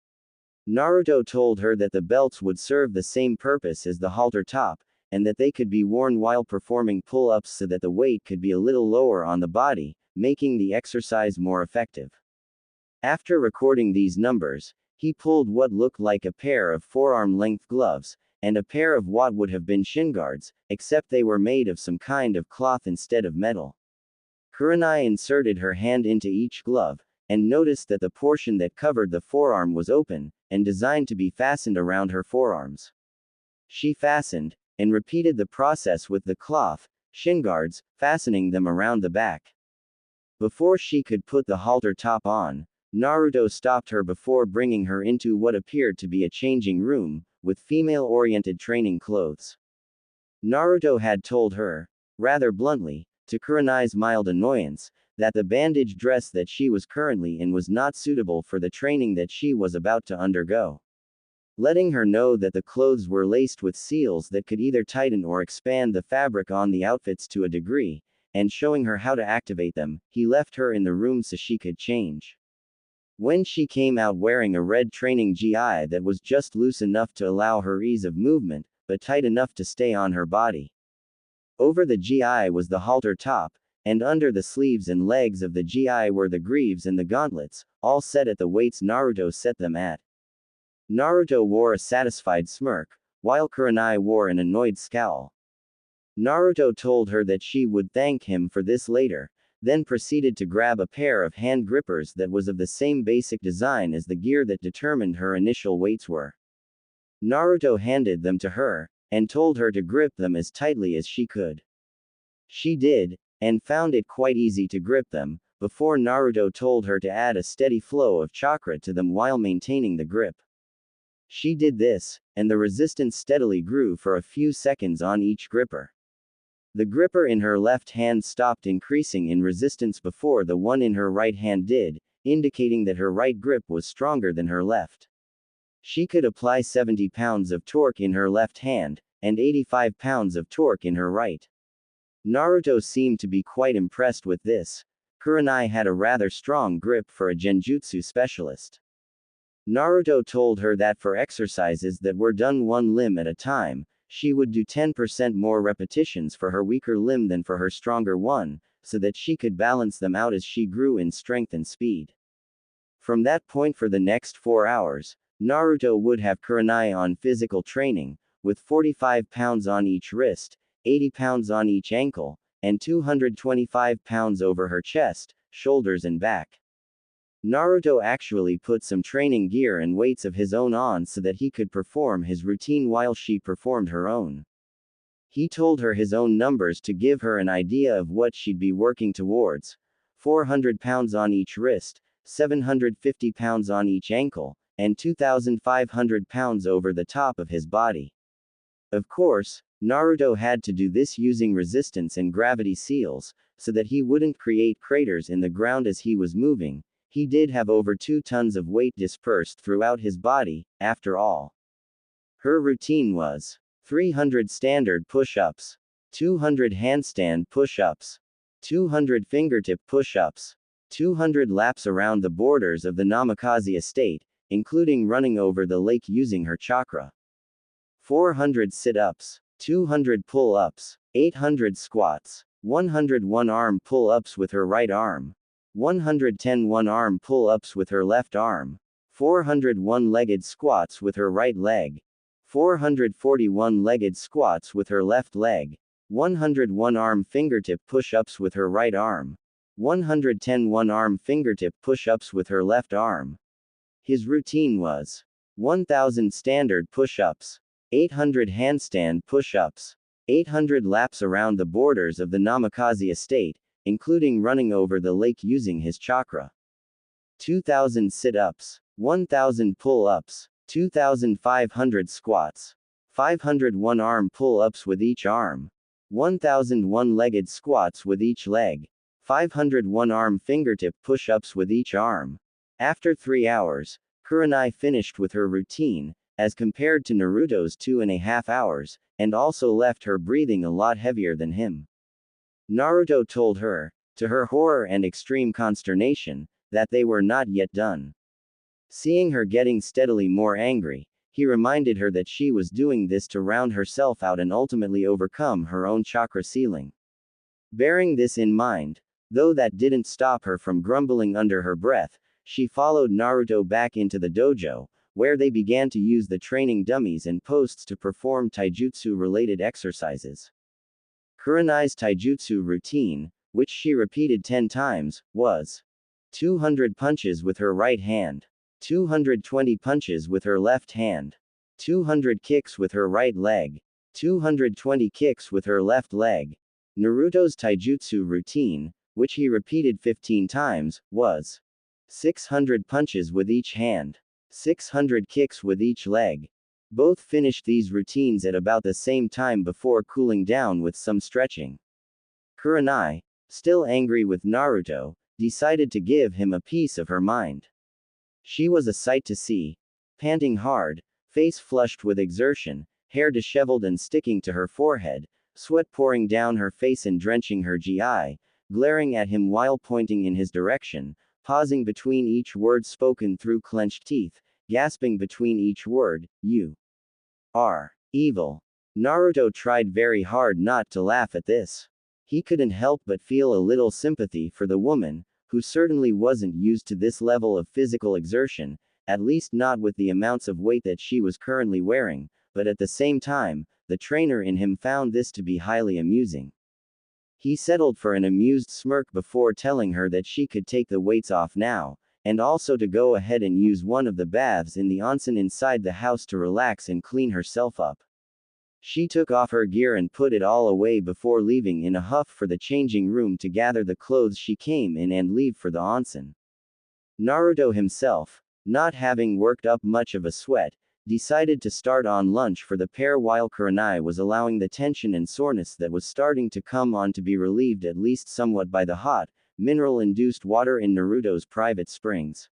S1: Naruto told her that the belts would serve the same purpose as the halter top, and that they could be worn while performing pull-ups so that the weight could be a little lower on the body, making the exercise more effective. After recording these numbers, he pulled what looked like a pair of forearm-length gloves, and a pair of what would have been shin guards, except they were made of some kind of cloth instead of metal. Kurenai inserted her hand into each glove, and noticed that the portion that covered the forearm was open, and designed to be fastened around her forearms. She fastened, and repeated the process with the cloth, shin guards, fastening them around the back. Before she could put the halter top on, Naruto stopped her before bringing her into what appeared to be a changing room, with female-oriented training clothes. Naruto had told her, rather bluntly, to Kurenai's mild annoyance, that the bandage dress that she was currently in was not suitable for the training that she was about to undergo. Letting her know that the clothes were laced with seals that could either tighten or expand the fabric on the outfits to a degree, and showing her how to activate them, he left her in the room so she could change. When she came out wearing a red training GI that was just loose enough to allow her ease of movement, but tight enough to stay on her body. Over the GI was the halter top, and under the sleeves and legs of the GI were the greaves and the gauntlets, all set at the weights Naruto set them at. Naruto wore a satisfied smirk, while Kurenai wore an annoyed scowl. Naruto told her that she would thank him for this later, then proceeded to grab a pair of hand grippers that was of the same basic design as the gear that determined her initial weights were. Naruto handed them to her, and told her to grip them as tightly as she could. She did, and found it quite easy to grip them, before Naruto told her to add a steady flow of chakra to them while maintaining the grip. She did this, and the resistance steadily grew for a few seconds on each gripper. The gripper in her left hand stopped increasing in resistance before the one in her right hand did, indicating that her right grip was stronger than her left. She could apply 70 pounds of torque in her left hand, and 85 pounds of torque in her right. Naruto seemed to be quite impressed with this. Kurenai had a rather strong grip for a genjutsu specialist. Naruto told her that for exercises that were done one limb at a time, she would do 10% more repetitions for her weaker limb than for her stronger one, so that she could balance them out as she grew in strength and speed. From that point for the next 4 hours, Naruto would have Kurenai on physical training, with 45 pounds on each wrist, 80 pounds on each ankle, and 225 pounds over her chest, shoulders and back. Naruto actually put some training gear and weights of his own on so that he could perform his routine while she performed her own. He told her his own numbers to give her an idea of what she'd be working towards: 400 pounds on each wrist, 750 pounds on each ankle, and 2,500 pounds over the top of his body. Of course, Naruto had to do this using resistance and gravity seals, so that he wouldn't create craters in the ground as he was moving. He did have over 2 tons of weight dispersed throughout his body, after all. Her routine was 300 standard push-ups, 200 handstand push-ups, 200 fingertip push-ups, 200 laps around the borders of the Namikaze estate, including running over the lake using her chakra, 400 sit-ups, 200 pull-ups, 800 squats, 100 one-arm pull-ups with her right arm, 110 one-arm pull-ups with her left arm, 400 one-legged squats with her right leg, 440 one-legged squats with her left leg, 100 one-arm fingertip push-ups with her right arm, 110 one-arm fingertip push-ups with her left arm. His routine was 1,000 standard push-ups, 800 handstand push-ups, 800 laps around the borders of the Namikaze estate, including running over the lake using his chakra, 2,000 sit-ups, 1,000 pull-ups, 2,500 squats, 500 one-arm pull-ups with each arm, 1,000 one-legged squats with each leg, 500 one-arm fingertip push-ups with each arm. After 3 hours, Kurenai finished with her routine, as compared to Naruto's 2.5 hours, and also left her breathing a lot heavier than him. Naruto told her, to her horror and extreme consternation, that they were not yet done. Seeing her getting steadily more angry, he reminded her that she was doing this to round herself out and ultimately overcome her own chakra ceiling. Bearing this in mind, though that didn't stop her from grumbling under her breath, she followed Naruto back into the dojo, where they began to use the training dummies and posts to perform taijutsu-related exercises. Kurenai's taijutsu routine, which she repeated 10 times, was 200 punches with her right hand, 220 punches with her left hand, 200 kicks with her right leg, 220 kicks with her left leg. Naruto's taijutsu routine, which he repeated 15 times, was 600 punches with each hand, 600 kicks with each leg. Both finished these routines at about the same time before cooling down with some stretching. Kurenai, still angry with Naruto, decided to give him a piece of her mind. She was a sight to see. Panting hard, face flushed with exertion, hair disheveled and sticking to her forehead, sweat pouring down her face and drenching her GI, glaring at him while pointing in his direction, pausing between each word spoken through clenched teeth, gasping between each word, "You are evil." Naruto tried very hard not to laugh at this. He couldn't help but feel a little sympathy for the woman, who certainly wasn't used to this level of physical exertion, at least not with the amounts of weight that she was currently wearing, but at the same time, the trainer in him found this to be highly amusing. He settled for an amused smirk before telling her that she could take the weights off now, and also to go ahead and use one of the baths in the onsen inside the house to relax and clean herself up. She took off her gear and put it all away before leaving in a huff for the changing room to gather the clothes she came in and leave for the onsen. Naruto himself, not having worked up much of a sweat, decided to start on lunch for the pair while Kurenai was allowing the tension and soreness that was starting to come on to be relieved at least somewhat by the hot, mineral-induced water in Naruto's private springs.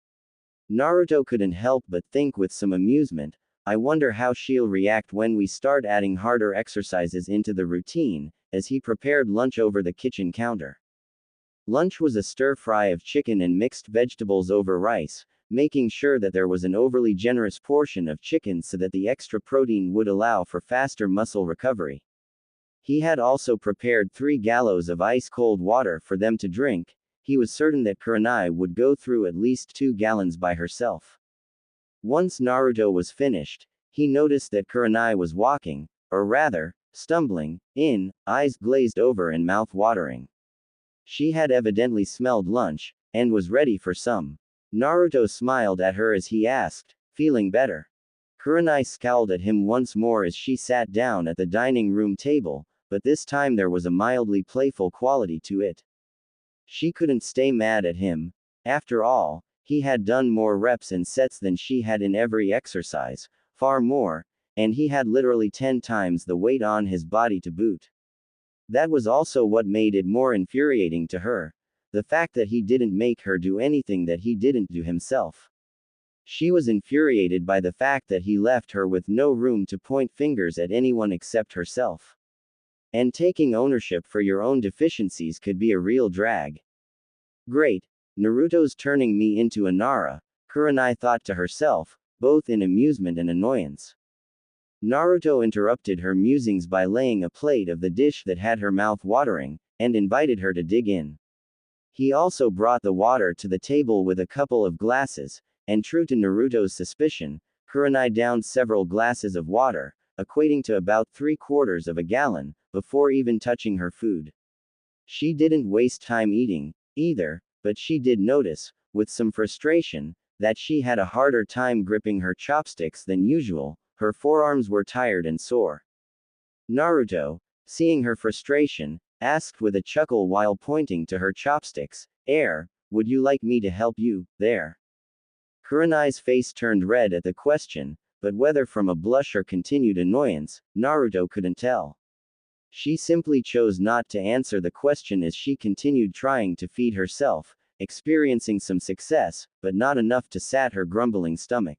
S1: Naruto couldn't help but think with some amusement, I wonder how she'll react when we start adding harder exercises into the routine, as he prepared lunch over the kitchen counter. Lunch was a stir-fry of chicken and mixed vegetables over rice, making sure that there was an overly generous portion of chicken so that the extra protein would allow for faster muscle recovery. He had also prepared 3 gallows of ice-cold water for them to drink. He was certain that Kurenai would go through at least 2 gallons by herself. Once Naruto was finished, he noticed that Kurenai was walking, or rather, stumbling, in, eyes glazed over and mouth watering. She had evidently smelled lunch, and was ready for some. Naruto smiled at her as he asked, feeling better? Kurenai scowled at him once more as she sat down at the dining room table, but this time there was a mildly playful quality to it. She couldn't stay mad at him. After all, he had done more reps and sets than she had in every exercise, far more, and he had literally 10 times the weight on his body to boot. That was also what made it more infuriating to her, the fact that he didn't make her do anything that he didn't do himself. She was infuriated by the fact that he left her with no room to point fingers at anyone except herself. And taking ownership for your own deficiencies could be a real drag. Great, Naruto's turning me into a Nara, Kurenai thought to herself, both in amusement and annoyance. Naruto interrupted her musings by laying a plate of the dish that had her mouth watering, and invited her to dig in. He also brought the water to the table with a couple of glasses, and true to Naruto's suspicion, Kurenai downed several glasses of water, equating to about 3/4 of a gallon, before even touching her food. She didn't waste time eating, either, but she did notice, with some frustration, that she had a harder time gripping her chopsticks than usual, her forearms were tired and sore. Naruto, seeing her frustration, asked with a chuckle while pointing to her chopsticks, would you like me to help you, there? Kurenai's face turned red at the question, but whether from a blush or continued annoyance, Naruto couldn't tell. She simply chose not to answer the question as she continued trying to feed herself, experiencing some success, but not enough to sat her grumbling stomach.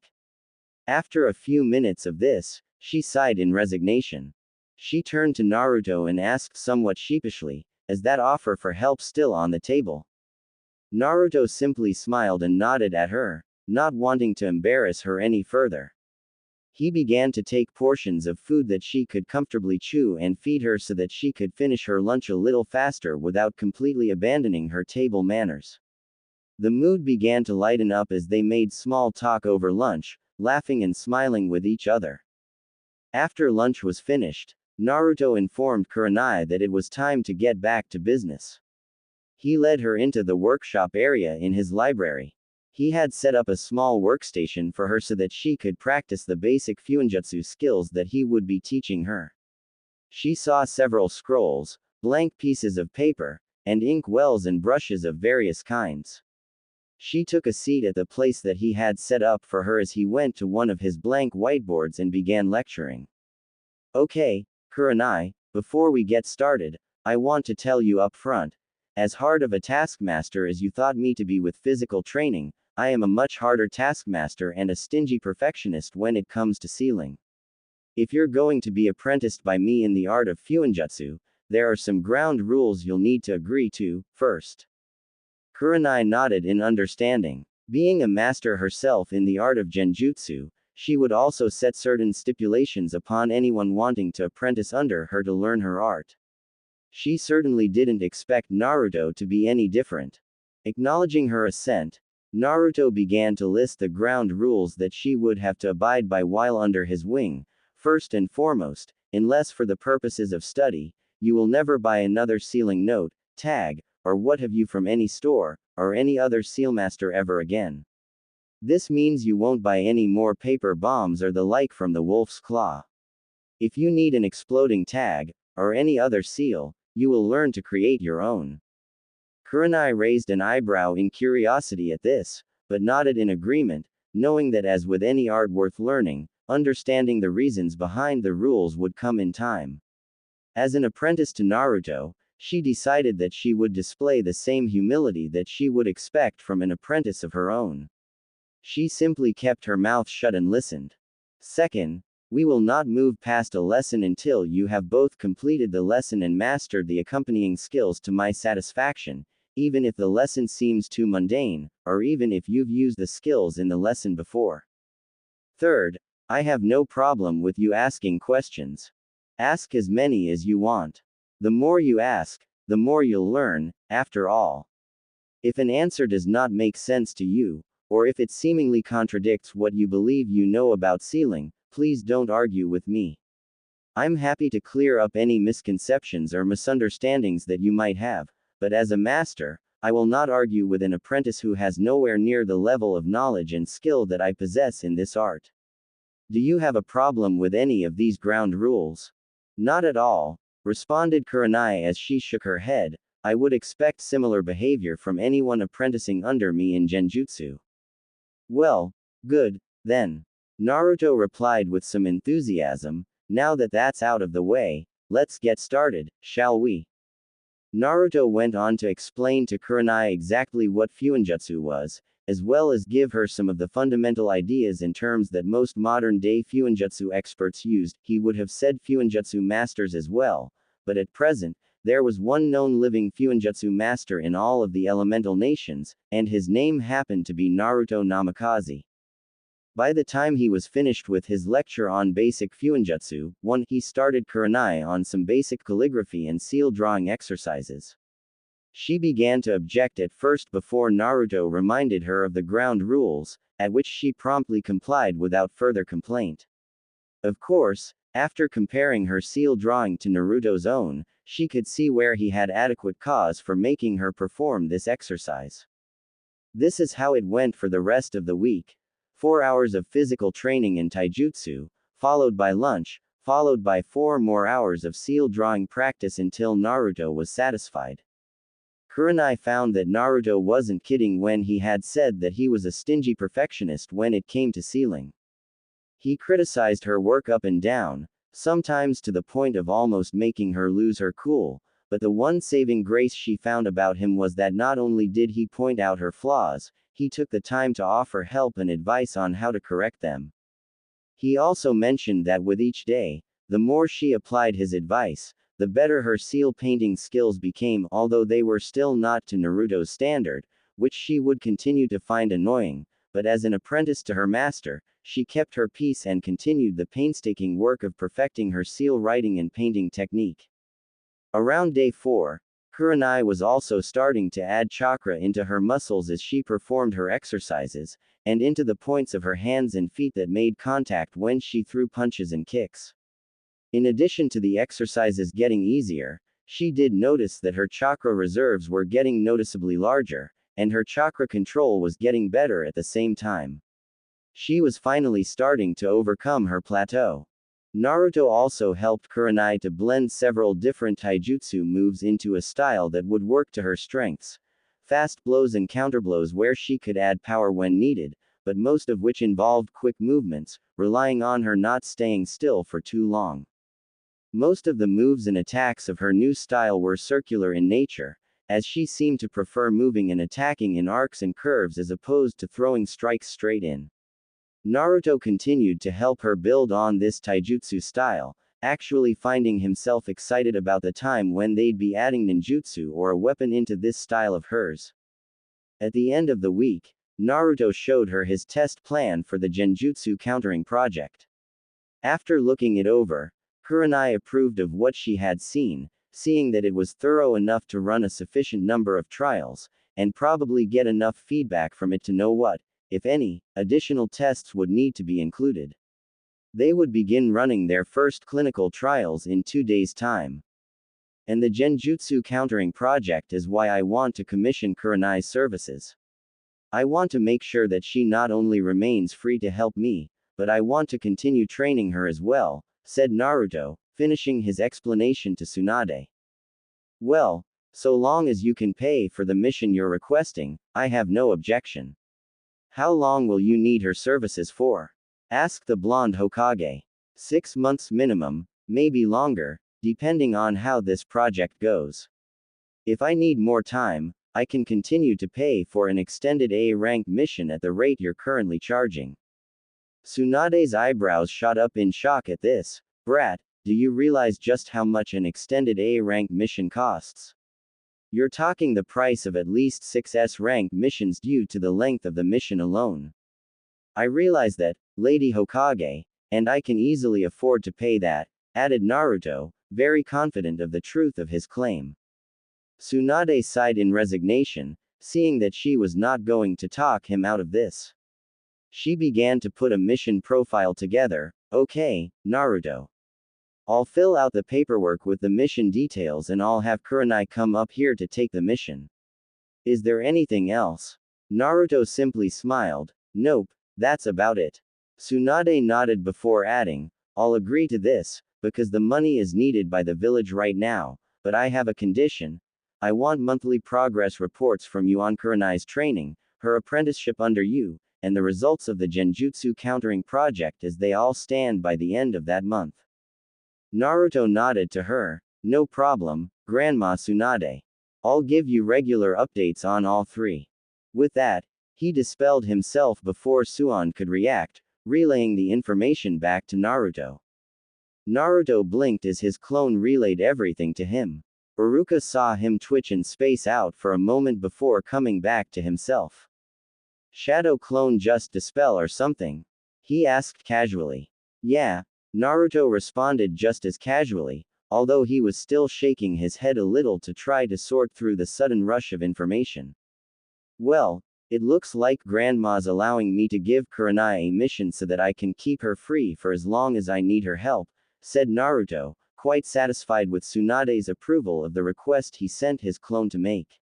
S1: After a few minutes of this, she sighed in resignation. She turned to Naruto and asked somewhat sheepishly, is that offer for help still on the table? Naruto simply smiled and nodded at her, not wanting to embarrass her any further. He began to take portions of food that she could comfortably chew and feed her so that she could finish her lunch a little faster without completely abandoning her table manners. The mood began to lighten up as they made small talk over lunch, laughing and smiling with each other. After lunch was finished, Naruto informed Kurenai that it was time to get back to business. He led her into the workshop area in his library. He had set up a small workstation for her so that she could practice the basic fuinjutsu skills that he would be teaching her. She saw several scrolls, blank pieces of paper, and ink wells and brushes of various kinds. She took a seat at the place that he had set up for her as he went to one of his blank whiteboards and began lecturing. Okay, Kurenai, before we get started, I want to tell you up front, as hard of a taskmaster as you thought me to be with physical training, I am a much harder taskmaster and a stingy perfectionist when it comes to sealing. If you're going to be apprenticed by me in the art of fuinjutsu, there are some ground rules you'll need to agree to, first. Kurenai nodded in understanding. Being a master herself in the art of genjutsu, she would also set certain stipulations upon anyone wanting to apprentice under her to learn her art. She certainly didn't expect Naruto to be any different. Acknowledging her assent, Naruto began to list the ground rules that she would have to abide by while under his wing. First and foremost, unless for the purposes of study, you will never buy another sealing note, tag, or what have you from any store, or any other sealmaster ever again. This means you won't buy any more paper bombs or the like from the wolf's claw. If you need an exploding tag, or any other seal, you will learn to create your own. Kurenai raised an eyebrow in curiosity at this, but nodded in agreement, knowing that as with any art worth learning, understanding the reasons behind the rules would come in time. As an apprentice to Naruto, she decided that she would display the same humility that she would expect from an apprentice of her own. She simply kept her mouth shut and listened. Second, we will not move past a lesson until you have both completed the lesson and mastered the accompanying skills to my satisfaction, even if the lesson seems too mundane, or even if you've used the skills in the lesson before. Third, I have no problem with you asking questions. Ask as many as you want. The more you ask, the more you'll learn, after all. If an answer does not make sense to you, or if it seemingly contradicts what you believe you know about sealing, please don't argue with me. I'm happy to clear up any misconceptions or misunderstandings that you might have, but as a master, I will not argue with an apprentice who has nowhere near the level of knowledge and skill that I possess in this art. Do you have a problem with any of these ground rules? Not at all, responded Kurenai as she shook her head. I would expect similar behavior from anyone apprenticing under me in Genjutsu. Well, good, then. Naruto replied with some enthusiasm. Now that that's out of the way, let's get started, shall we? Naruto went on to explain to Kurenai exactly what Fuinjutsu was, as well as give her some of the fundamental ideas and terms that most modern-day Fuinjutsu experts used. He would have said Fuinjutsu masters as well, but at present, there was one known living Fuinjutsu master in all of the elemental nations, and his name happened to be Naruto Namikaze. By the time he was finished with his lecture on basic Fuinjutsu, he started Kurenai on some basic calligraphy and seal drawing exercises. She began to object at first before Naruto reminded her of the ground rules, at which she promptly complied without further complaint. Of course, after comparing her seal drawing to Naruto's own, she could see where he had adequate cause for making her perform this exercise. This is how it went for the rest of the week. 4 hours of physical training in taijutsu, followed by lunch, followed by 4 more hours of seal drawing practice until Naruto was satisfied. Kurenai found that Naruto wasn't kidding when he had said that he was a stingy perfectionist when it came to sealing. He criticized her work up and down, sometimes to the point of almost making her lose her cool, but the one saving grace she found about him was that not only did he point out her flaws, he took the time to offer help and advice on how to correct them. He also mentioned that with each day, the more she applied his advice, the better her seal painting skills became, although they were still not to Naruto's standard, which she would continue to find annoying, but as an apprentice to her master, she kept her peace and continued the painstaking work of perfecting her seal writing and painting technique. Around day 4, Kurenai was also starting to add chakra into her muscles as she performed her exercises, and into the points of her hands and feet that made contact when she threw punches and kicks. In addition to the exercises getting easier, she did notice that her chakra reserves were getting noticeably larger, and her chakra control was getting better at the same time. She was finally starting to overcome her plateau. Naruto also helped Kurenai to blend several different taijutsu moves into a style that would work to her strengths. Fast blows and counterblows where she could add power when needed, but most of which involved quick movements, relying on her not staying still for too long. Most of the moves and attacks of her new style were circular in nature, as she seemed to prefer moving and attacking in arcs and curves as opposed to throwing strikes straight in. Naruto continued to help her build on this taijutsu style, actually finding himself excited about the time when they'd be adding ninjutsu or a weapon into this style of hers. At the end of the week, Naruto showed her his test plan for the Genjutsu countering project. After looking it over, Kurenai approved of what she had seen, seeing that it was thorough enough to run a sufficient number of trials, and probably get enough feedback from it to know what, if any, additional tests would need to be included. They would begin running their first clinical trials in 2 days' time. And the Genjutsu countering project is why I want to commission Kurenai's services. I want to make sure that she not only remains free to help me, but I want to continue training her as well, said Naruto, finishing his explanation to Tsunade. Well, so long as you can pay for the mission you're requesting, I have no objection. How long will you need her services for? asked the blonde Hokage. 6 months minimum, maybe longer, depending on how this project goes. If I need more time, I can continue to pay for an extended A-rank mission at the rate you're currently charging. Tsunade's eyebrows shot up in shock at this. Brat, do you realize just how much an extended A-rank mission costs? You're talking the price of at least 6 rank missions due to the length of the mission alone. I realize that, Lady Hokage, and I can easily afford to pay that, added Naruto, very confident of the truth of his claim. Tsunade sighed in resignation, seeing that she was not going to talk him out of this. She began to put a mission profile together. Okay, Naruto. I'll fill out the paperwork with the mission details and I'll have Kurenai come up here to take the mission. Is there anything else? Naruto simply smiled. Nope, that's about it. Tsunade nodded before adding, I'll agree to this, because the money is needed by the village right now, but I have a condition. I want monthly progress reports from you on Kurenai's training, her apprenticeship under you, and the results of the Genjutsu countering project as they all stand by the end of that month. Naruto nodded to her. No problem, Grandma Tsunade. I'll give you regular updates on all three. With that, he dispelled himself before Suan could react, relaying the information back to Naruto. Naruto blinked as his clone relayed everything to him. Iruka saw him twitch and space out for a moment before coming back to himself. Shadow clone just dispel or something? He asked casually. Yeah, Naruto responded just as casually, although he was still shaking his head a little to try to sort through the sudden rush of information. Well, it looks like Grandma's allowing me to give Kurenai a mission so that I can keep her free for as long as I need her help, said Naruto, quite satisfied with Tsunade's approval of the request he sent his clone to make.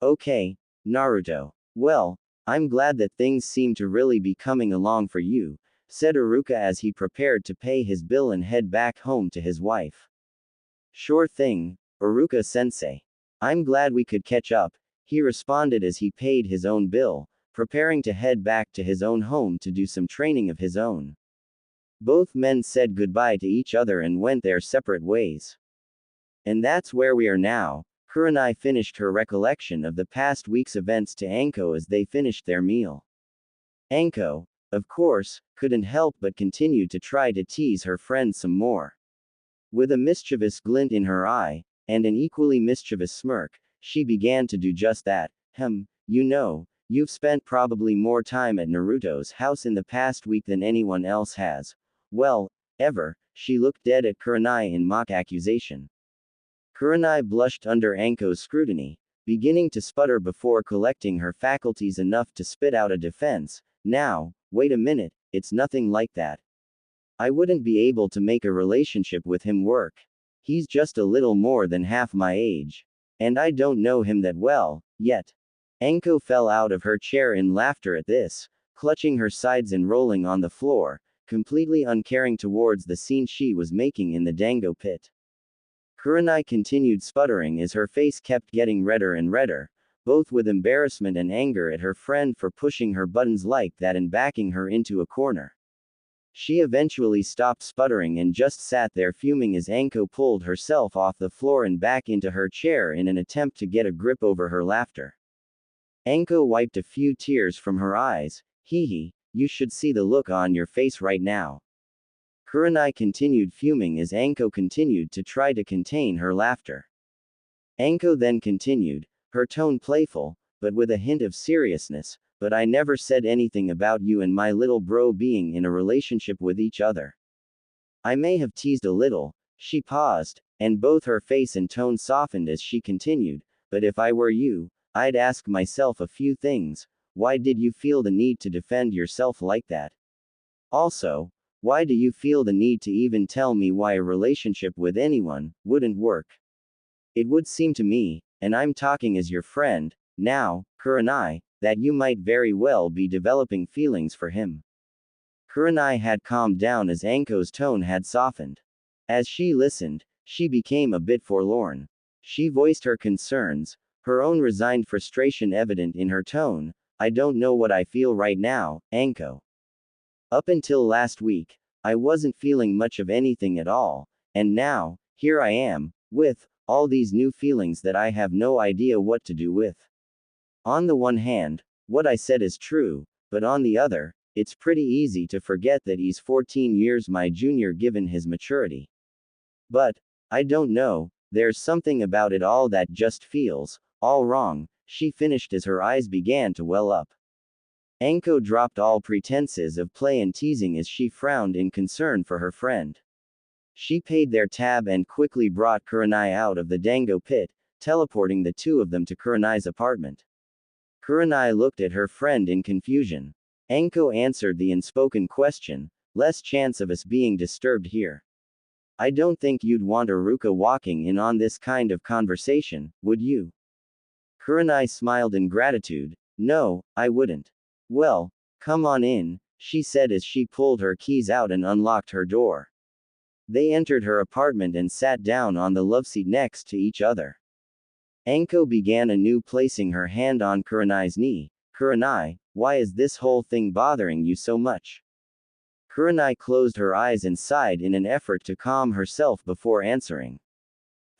S1: Okay, Naruto. Well, I'm glad that things seem to really be coming along for you, said Iruka as he prepared to pay his bill and head back home to his wife. Sure thing, Iruka-sensei. I'm glad we could catch up, he responded as he paid his own bill, preparing to head back to his own home to do some training of his own. Both men said goodbye to each other and went their separate ways. And that's where we are now. Kurenai finished her recollection of the past week's events to Anko as they finished their meal. Anko, of course, couldn't help but continue to try to tease her friend some more. With a mischievous glint in her eye, and an equally mischievous smirk, she began to do just that. You know, you've spent probably more time at Naruto's house in the past week than anyone else has. Well, ever, she looked dead at Kurenai in mock accusation. Kurenai blushed under Anko's scrutiny, beginning to sputter before collecting her faculties enough to spit out a defense. Now, wait a minute, it's nothing like that. I wouldn't be able to make a relationship with him work. He's just a little more than half my age. And I don't know him that well, yet. Anko fell out of her chair in laughter at this, clutching her sides and rolling on the floor, completely uncaring towards the scene she was making in the dango pit. Kurenai continued sputtering as her face kept getting redder and redder, both with embarrassment and anger at her friend for pushing her buttons like that and backing her into a corner. She eventually stopped sputtering and just sat there fuming as Anko pulled herself off the floor and back into her chair in an attempt to get a grip over her laughter. Anko wiped a few tears from her eyes. Hee, you should see the look on your face right now. Kurenai continued fuming as Anko continued to try to contain her laughter. Anko then continued, her tone playful, but with a hint of seriousness, but I never said anything about you and my little bro being in a relationship with each other. I may have teased a little. She paused, and both her face and tone softened as she continued, but if I were you, I'd ask myself a few things. Why did you feel the need to defend yourself like that? Also, why do you feel the need to even tell me why a relationship with anyone wouldn't work? It would seem to me, and I'm talking as your friend, now, Kurenai, that you might very well be developing feelings for him. Kurenai had calmed down as Anko's tone had softened. As she listened, she became a bit forlorn. She voiced her concerns, her own resigned frustration evident in her tone. I don't know what I feel right now, Anko. Up until last week, I wasn't feeling much of anything at all, and now, here I am, with all these new feelings that I have no idea what to do with. On the one hand, what I said is true, but on the other, it's pretty easy to forget that he's 14 years my junior given his maturity. But, I don't know, there's something about it all that just feels all wrong, she finished as her eyes began to well up. Anko dropped all pretenses of play and teasing as she frowned in concern for her friend. She paid their tab and quickly brought Kurenai out of the dango pit, teleporting the two of them to Kurenai's apartment. Kurenai looked at her friend in confusion. Anko answered the unspoken question, less chance of us being disturbed here. I don't think you'd want Aruka walking in on this kind of conversation, would you? Kurenai smiled in gratitude. No, I wouldn't. Well, come on in, she said as she pulled her keys out and unlocked her door. They entered her apartment and sat down on the loveseat next to each other. Anko began anew, placing her hand on Kurenai's knee. Kurenai, why is this whole thing bothering you so much? Kurenai closed her eyes and sighed in an effort to calm herself before answering.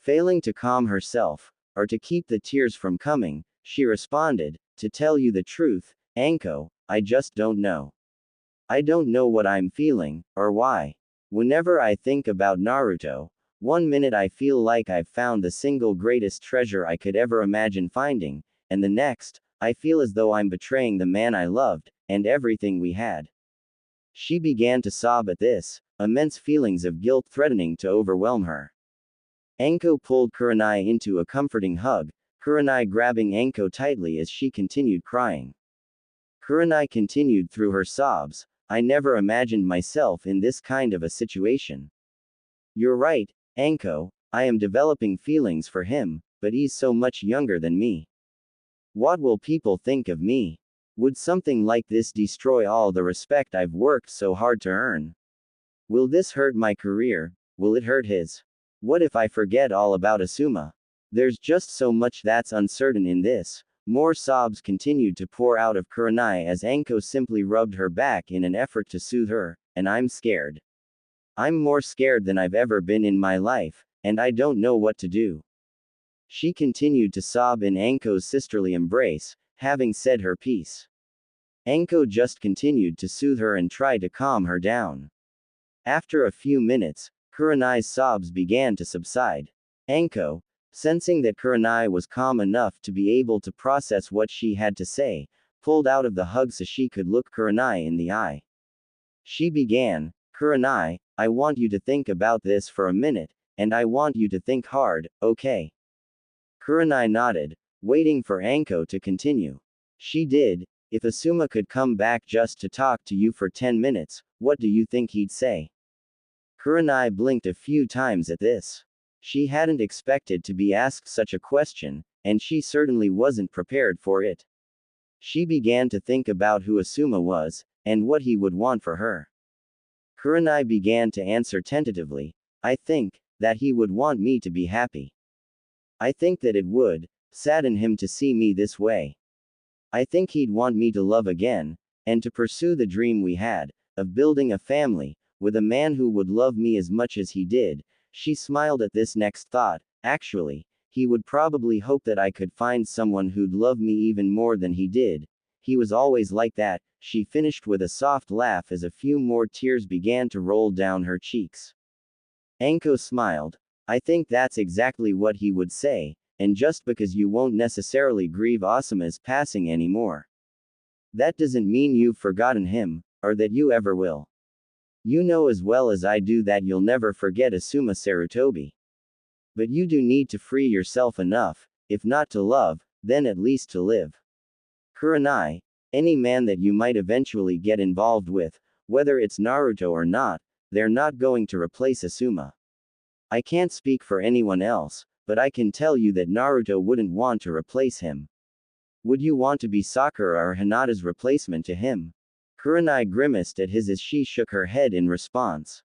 S1: Failing to calm herself, or to keep the tears from coming, she responded, to tell you the truth, Anko, I just don't know. I don't know what I'm feeling, or why. Whenever I think about Naruto, one minute I feel like I've found the single greatest treasure I could ever imagine finding, and the next, I feel as though I'm betraying the man I loved, and everything we had. She began to sob at this, immense feelings of guilt threatening to overwhelm her. Anko pulled Kurenai into a comforting hug, Kurenai grabbing Anko tightly as she continued crying. Kurenai continued through her sobs, I never imagined myself in this kind of a situation. You're right, Anko, I am developing feelings for him, but he's so much younger than me. What will people think of me? Would something like this destroy all the respect I've worked so hard to earn? Will this hurt my career? Will it hurt his? What if I forget all about Asuma? There's just so much that's uncertain in this. More sobs continued to pour out of Kurenai as Anko simply rubbed her back in an effort to soothe her, and I'm scared. I'm more scared than I've ever been in my life, and I don't know what to do. She continued to sob in Anko's sisterly embrace, having said her piece. Anko just continued to soothe her and try to calm her down. After a few minutes, Kurenai's sobs began to subside. Anko, sensing that Kurenai was calm enough to be able to process what she had to say, pulled out of the hug so she could look Kurenai in the eye. She began, Kurenai, I want you to think about this for a minute, and I want you to think hard, okay? Kurenai nodded, waiting for Anko to continue. She did. If Asuma could come back just to talk to you for 10 minutes, what do you think he'd say? Kurenai blinked a few times at this. She hadn't expected to be asked such a question, and she certainly wasn't prepared for it. She began to think about who Asuma was, and what he would want for her. Kurenai began to answer tentatively, I think that he would want me to be happy. I think that it would sadden him to see me this way. I think he'd want me to love again, and to pursue the dream we had, of building a family, with a man who would love me as much as he did. She smiled at this next thought, actually, he would probably hope that I could find someone who'd love me even more than he did. He was always like that, she finished with a soft laugh as a few more tears began to roll down her cheeks. Anko smiled. I think that's exactly what he would say, and just because you won't necessarily grieve Asuma's passing anymore, that doesn't mean you've forgotten him, or that you ever will. You know as well as I do that you'll never forget Asuma Sarutobi. But you do need to free yourself enough, if not to love, then at least to live. Kurenai, any man that you might eventually get involved with, whether it's Naruto or not, they're not going to replace Asuma. I can't speak for anyone else, but I can tell you that Naruto wouldn't want to replace him. Would you want to be Sakura or Hinata's replacement to him? Kurenai grimaced at his as she shook her head in response.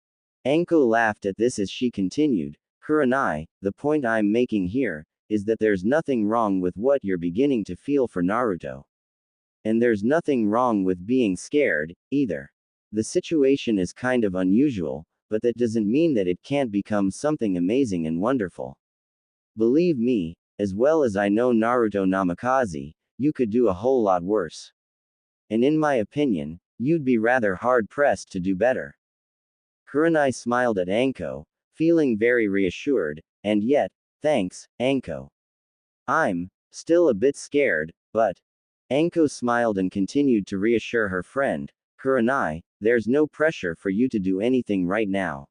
S1: Anko laughed at this as she continued, Kurenai, the point I'm making here, is that there's nothing wrong with what you're beginning to feel for Naruto. And there's nothing wrong with being scared, either. The situation is kind of unusual, but that doesn't mean that it can't become something amazing and wonderful. Believe me, as well as I know Naruto Namikaze, you could do a whole lot worse. And in my opinion, you'd be rather hard-pressed to do better. Kurenai smiled at Anko, feeling very reassured, and yet, thanks, Anko. I'm still a bit scared, but. Anko smiled and continued to reassure her friend, Kurenai, there's no pressure for you to do anything right now.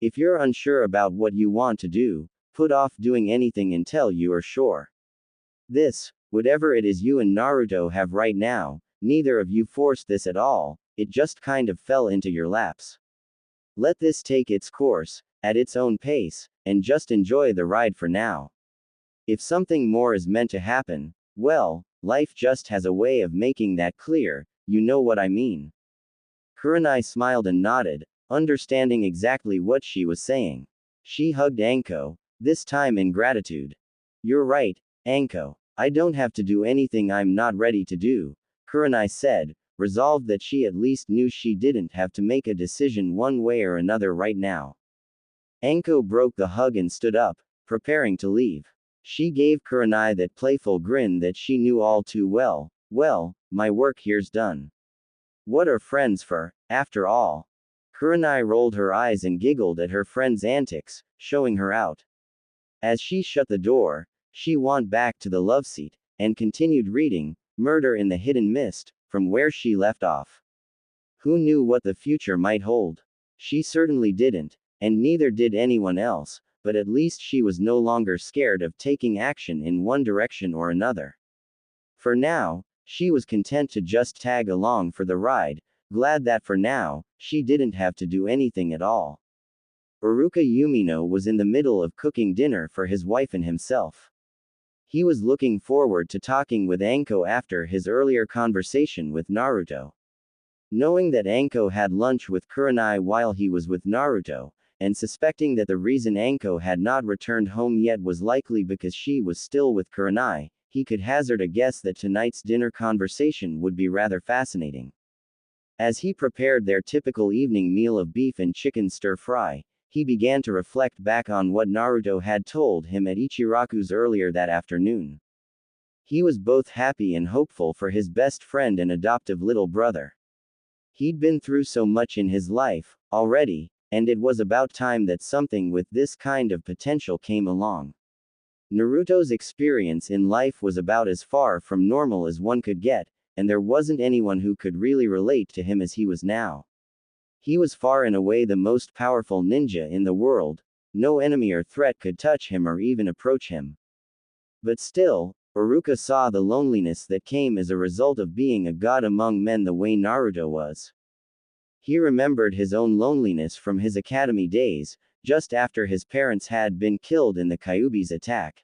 S1: If you're unsure about what you want to do, put off doing anything until you are sure. This, whatever it is you and Naruto have right now, neither of you forced this at all, it just kind of fell into your laps. Let this take its course, at its own pace, and just enjoy the ride for now. If something more is meant to happen, well, life just has a way of making that clear, you know what I mean. Kurenai smiled and nodded, understanding exactly what she was saying. She hugged Anko, this time in gratitude. You're right, Anko. I don't have to do anything I'm not ready to do, Kurenai said, resolved that she at least knew she didn't have to make a decision one way or another right now. Anko broke the hug and stood up, preparing to leave. She gave Kurenai that playful grin that she knew all too well. Well, my work here's done. What are friends for, after all? Kurenai rolled her eyes and giggled at her friend's antics, showing her out. As she shut the door, she went back to the love seat, and continued reading, Murder in the Hidden Mist, from where she left off. Who knew what the future might hold? She certainly didn't, and neither did anyone else, but at least she was no longer scared of taking action in one direction or another. For now, she was content to just tag along for the ride, glad that for now, she didn't have to do anything at all. Iruka Yumino was in the middle of cooking dinner for his wife and himself. He was looking forward to talking with Anko after his earlier conversation with Naruto. Knowing that Anko had lunch with Kurenai while he was with Naruto, and suspecting that the reason Anko had not returned home yet was likely because she was still with Kurenai, he could hazard a guess that tonight's dinner conversation would be rather fascinating. As he prepared their typical evening meal of beef and chicken stir-fry, he began to reflect back on what Naruto had told him at Ichiraku's earlier that afternoon. He was both happy and hopeful for his best friend and adoptive little brother. He'd been through so much in his life, already, and it was about time that something with this kind of potential came along. Naruto's experience in life was about as far from normal as one could get, and there wasn't anyone who could really relate to him as he was now. He was far and away the most powerful ninja in the world, no enemy or threat could touch him or even approach him. But still, Iruka saw the loneliness that came as a result of being a god among men the way Naruto was. He remembered his own loneliness from his academy days, just after his parents had been killed in the Kyuubi's attack.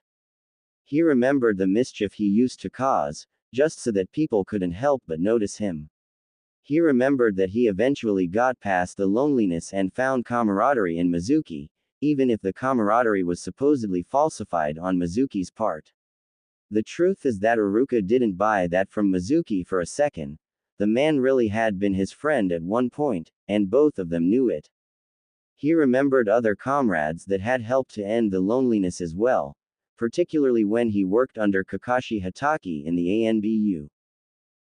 S1: He remembered the mischief he used to cause, just so that people couldn't help but notice him. He remembered that he eventually got past the loneliness and found camaraderie in Mizuki, even if the camaraderie was supposedly falsified on Mizuki's part. The truth is that Iruka didn't buy that from Mizuki for a second. The man really had been his friend at one point, and both of them knew it. He remembered other comrades that had helped to end the loneliness as well, particularly when he worked under Kakashi Hatake in the ANBU.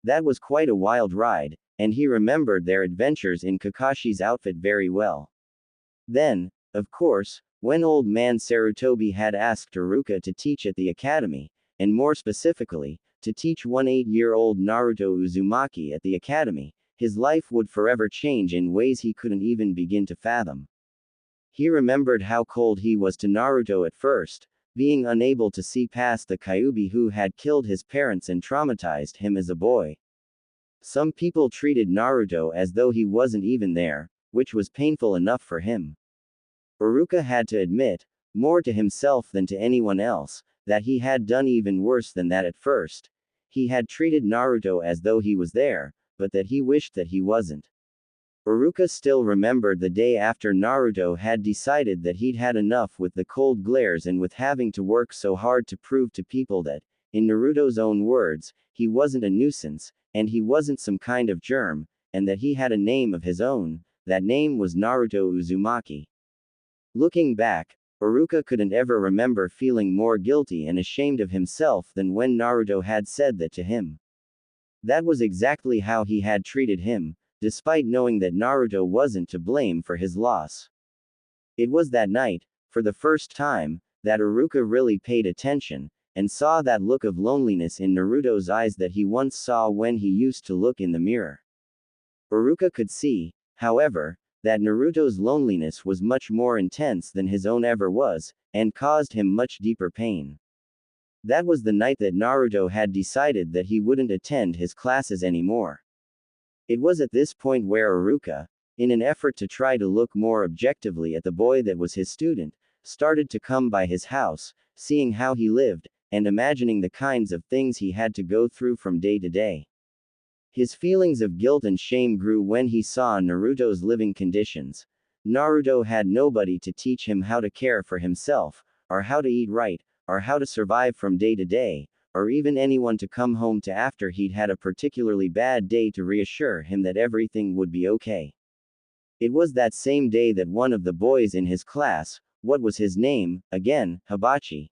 S1: That was quite a wild ride, and he remembered their adventures in Kakashi's outfit very well. Then, of course, when old man Sarutobi had asked Iruka to teach at the academy, and more specifically, to teach one 8-year-old Naruto Uzumaki at the academy, his life would forever change in ways he couldn't even begin to fathom. He remembered how cold he was to Naruto at first, being unable to see past the Kyuubi who had killed his parents and traumatized him as a boy. Some people treated Naruto as though he wasn't even there, which was painful enough for him. Iruka had to admit, more to himself than to anyone else, that he had done even worse than that at first. He had treated Naruto as though he was there, but that he wished that he wasn't. Iruka still remembered the day after Naruto had decided that he'd had enough with the cold glares and with having to work so hard to prove to people that, in Naruto's own words, he wasn't a nuisance, and he wasn't some kind of germ, and that he had a name of his own. That name was Naruto Uzumaki. Looking back, Iruka couldn't ever remember feeling more guilty and ashamed of himself than when Naruto had said that to him. That was exactly how he had treated him, despite knowing that Naruto wasn't to blame for his loss. It was that night, for the first time, that Iruka really paid attention, and saw that look of loneliness in Naruto's eyes that he once saw when he used to look in the mirror. Iruka could see, however, that Naruto's loneliness was much more intense than his own ever was, and caused him much deeper pain. That was the night that Naruto had decided that he wouldn't attend his classes anymore. It was at this point where Iruka, in an effort to try to look more objectively at the boy that was his student, started to come by his house, seeing how he lived, and imagining the kinds of things he had to go through from day to day. His feelings of guilt and shame grew when he saw Naruto's living conditions. Naruto had nobody to teach him how to care for himself, or how to eat right, or how to survive from day to day, or even anyone to come home to after he'd had a particularly bad day to reassure him that everything would be okay. It was that same day that one of the boys in his class, what was his name, again, Hibachi?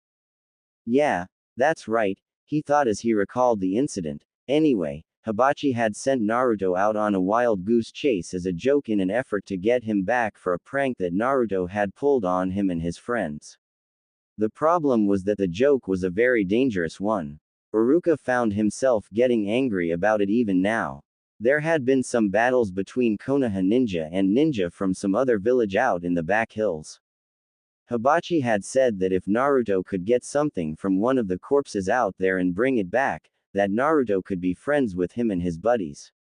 S1: Yeah, that's right, he thought as he recalled the incident. Anyway, Hibachi had sent Naruto out on a wild goose chase as a joke in an effort to get him back for a prank that Naruto had pulled on him and his friends. The problem was that the joke was a very dangerous one. Iruka found himself getting angry about it even now. There had been some battles between Konoha ninja and ninja from some other village out in the back hills. Hibachi had said that if Naruto could get something from one of the corpses out there and bring it back, that Naruto could be friends with him and his buddies.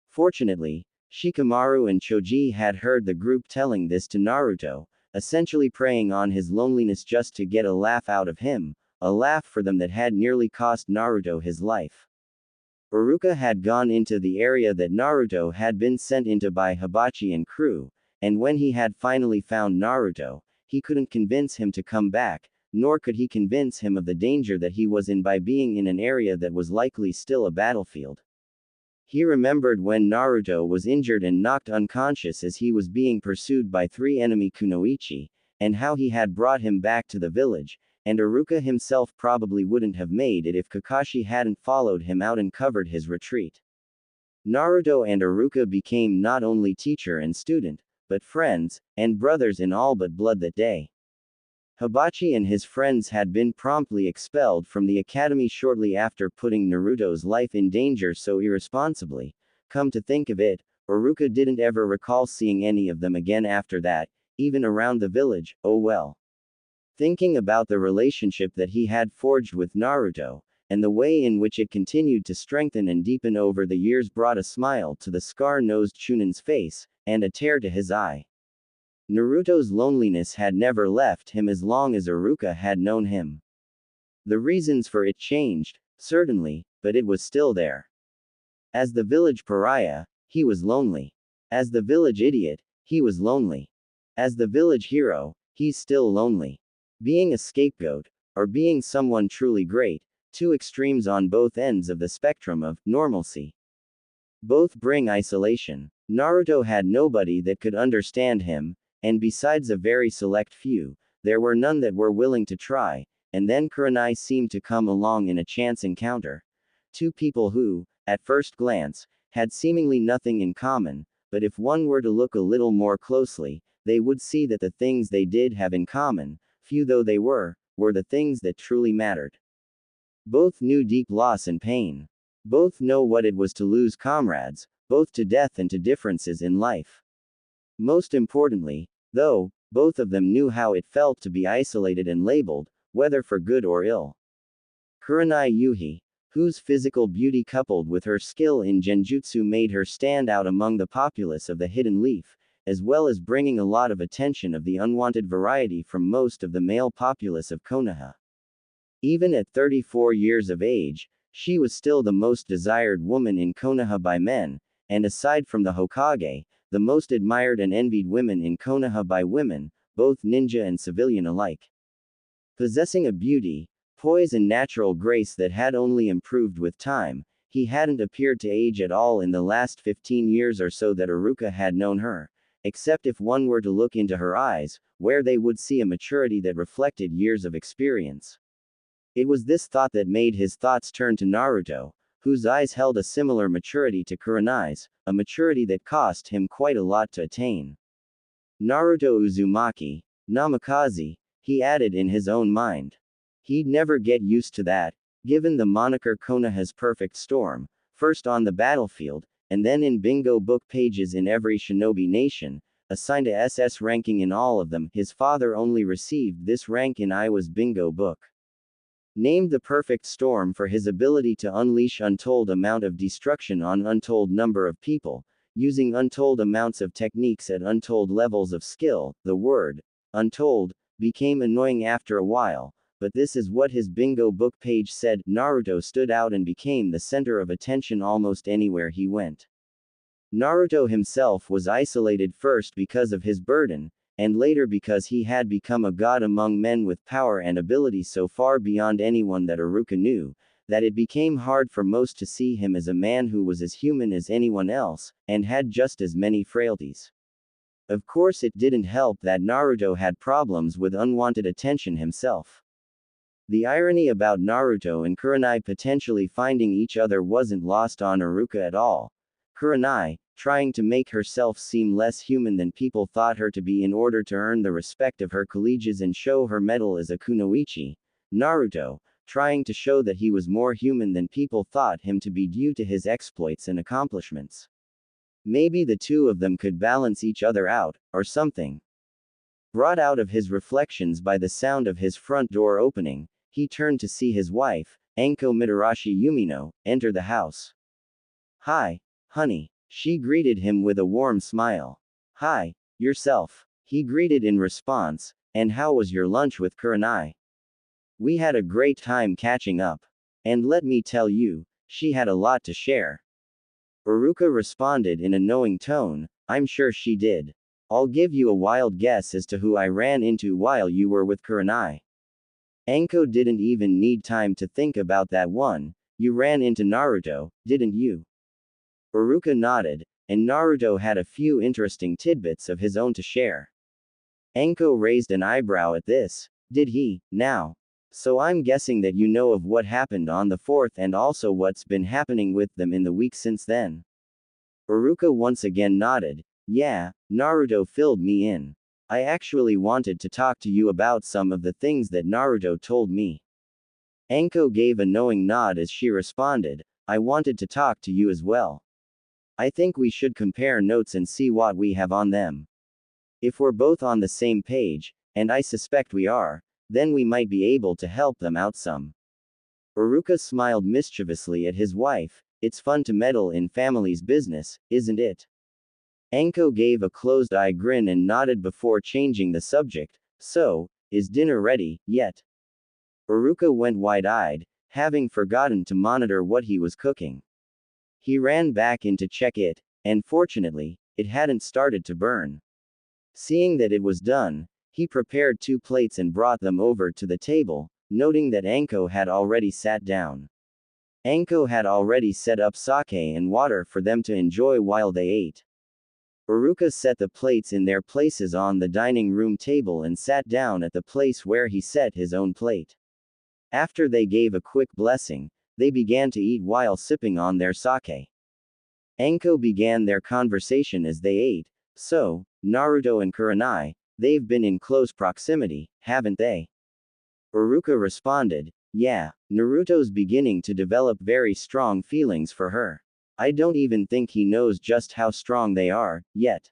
S1: Fortunately, Shikamaru and Choji had heard the group telling this to Naruto, essentially preying on his loneliness just to get a laugh out of him, a laugh for them that had nearly cost Naruto his life. Iruka had gone into the area that Naruto had been sent into by Hibachi and crew, and when he had finally found Naruto, he couldn't convince him to come back, nor could he convince him of the danger that he was in by being in an area that was likely still a battlefield. He remembered when Naruto was injured and knocked unconscious as he was being pursued by 3 enemy kunoichi, and how he had brought him back to the village, and Iruka himself probably wouldn't have made it if Kakashi hadn't followed him out and covered his retreat. Naruto and Iruka became not only teacher and student, but friends, and brothers in all but blood that day. Hibachi and his friends had been promptly expelled from the academy shortly after putting Naruto's life in danger so irresponsibly. Come to think of it, Iruka didn't ever recall seeing any of them again after that, even around the village. Oh well. Thinking about the relationship that he had forged with Naruto, and the way in which it continued to strengthen and deepen over the years brought a smile to the scar-nosed Chunin's face, and a tear to his eye. Naruto's loneliness had never left him as long as Iruka had known him. The reasons for it changed, certainly, but it was still there. As the village pariah, he was lonely. As the village idiot, he was lonely. As the village hero, he's still lonely. Being a scapegoat, or being someone truly great, 2 extremes on both ends of the spectrum of normalcy. Both bring isolation. Naruto had nobody that could understand him, and besides a very select few, there were none that were willing to try, and then Kurenai seemed to come along in a chance encounter. 2 people who, at first glance, had seemingly nothing in common, but if one were to look a little more closely, they would see that the things they did have in common, few though they were the things that truly mattered. Both knew deep loss and pain. Both know what it was to lose comrades, both to death and to differences in life. Most importantly, though, both of them knew how it felt to be isolated and labeled, whether for good or ill. Kurenai Yuhi, whose physical beauty coupled with her skill in genjutsu made her stand out among the populace of the Hidden Leaf, as well as bringing a lot of attention of the unwanted variety from most of the male populace of Konoha. Even at 34 years of age, she was still the most desired woman in Konoha by men, and aside from the Hokage, the most admired and envied women in Konoha by women, both ninja and civilian alike. Possessing a beauty, poise and natural grace that had only improved with time, He hadn't appeared to age at all in the last 15 years or so that Aruka had known her, except if one were to look into her eyes, where they would see a maturity that reflected years of experience. It was this thought that made his thoughts turn to Naruto, whose eyes held a similar maturity to Kurenai's, a maturity that cost him quite a lot to attain. Naruto Uzumaki, Namikaze, he added in his own mind. He'd never get used to that, given the moniker Konoha's perfect storm, first on the battlefield, and then in bingo book pages in every shinobi nation, assigned a SS ranking in all of them. His father only received this rank in Iwa's bingo book. Named the perfect storm for his ability to unleash untold amount of destruction on untold number of people, using untold amounts of techniques at untold levels of skill. The word, untold, became annoying after a while, but this is what his bingo book page said. Naruto stood out and became the center of attention almost anywhere he went. Naruto himself was isolated first because of his burden, and later because he had become a god among men with power and ability so far beyond anyone that Aruka knew, that it became hard for most to see him as a man who was as human as anyone else, and had just as many frailties. Of course, it didn't help that Naruto had problems with unwanted attention himself. The irony about Naruto and Kurenai potentially finding each other wasn't lost on Aruka at all. Kurenai, trying to make herself seem less human than people thought her to be in order to earn the respect of her colleagues and show her mettle as a kunoichi. Naruto, trying to show that he was more human than people thought him to be due to his exploits and accomplishments. Maybe the two of them could balance each other out, or something. Brought out of his reflections by the sound of his front door opening, he turned to see his wife, Anko Mitarashi Yumino, enter the house. "Hi, honey." She greeted him with a warm smile. "Hi, yourself," he greeted in response, "and how was your lunch with Kurenai?" "We had a great time catching up. And let me tell you, she had a lot to share." Aruka responded in a knowing tone, "I'm sure she did. I'll give you a wild guess as to who I ran into while you were with Kurenai." Anko didn't even need time to think about that one. "You ran into Naruto, didn't you?" Aruka nodded, and Naruto had a few interesting tidbits of his own to share. Anko raised an eyebrow at this. "Did he, now? So I'm guessing that you know of what happened on the 4th and also what's been happening with them in the week since then." Aruka once again nodded. "Yeah, Naruto filled me in. I actually wanted to talk to you about some of the things that Naruto told me." Anko gave a knowing nod as she responded, "I wanted to talk to you as well. I think we should compare notes and see what we have on them. If we're both on the same page, and I suspect we are, then we might be able to help them out some." Aruka smiled mischievously at his wife. "It's fun to meddle in family's business, isn't it?" Anko gave a closed-eye grin and nodded before changing the subject. "So, is dinner ready, yet?" Aruka went wide-eyed, having forgotten to monitor what he was cooking. He ran back in to check it, and fortunately, it hadn't started to burn. Seeing that it was done, he prepared 2 plates and brought them over to the table, noting that Anko had already sat down. Anko had already set up sake and water for them to enjoy while they ate. Aruka set the plates in their places on the dining room table and sat down at the place where he set his own plate. After they gave a quick blessing, they began to eat while sipping on their sake. Anko began their conversation as they ate. "So, Naruto and Kurenai, they've been in close proximity, haven't they?" Aruka responded, "Yeah, Naruto's beginning to develop very strong feelings for her. I don't even think he knows just how strong they are, yet.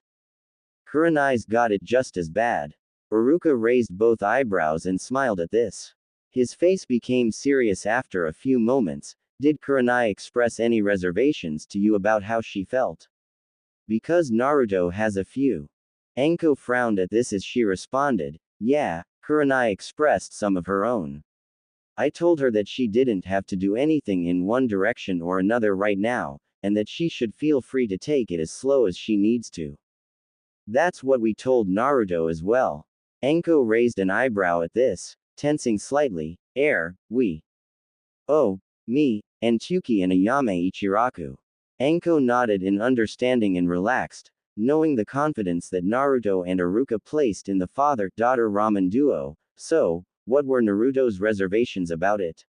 S1: Kurenai's got it just as bad." Aruka raised both eyebrows and smiled at this. His face became serious after a few moments. "Did Kurenai express any reservations to you about how she felt?" "Because Naruto has a few." Anko frowned at this as she responded, "Yeah, Kurenai expressed some of her own. I told her that she didn't have to do anything in one direction or another right now, and that she should feel free to take it as slow as she needs to." "That's what we told Naruto as well." Anko raised an eyebrow at this, tensing slightly. We. Oh, Me, and Tsuki and Ayame Ichiraku. Anko nodded in understanding and relaxed, knowing the confidence that Naruto and Iruka placed in the father-daughter ramen duo. So, what were Naruto's reservations about it?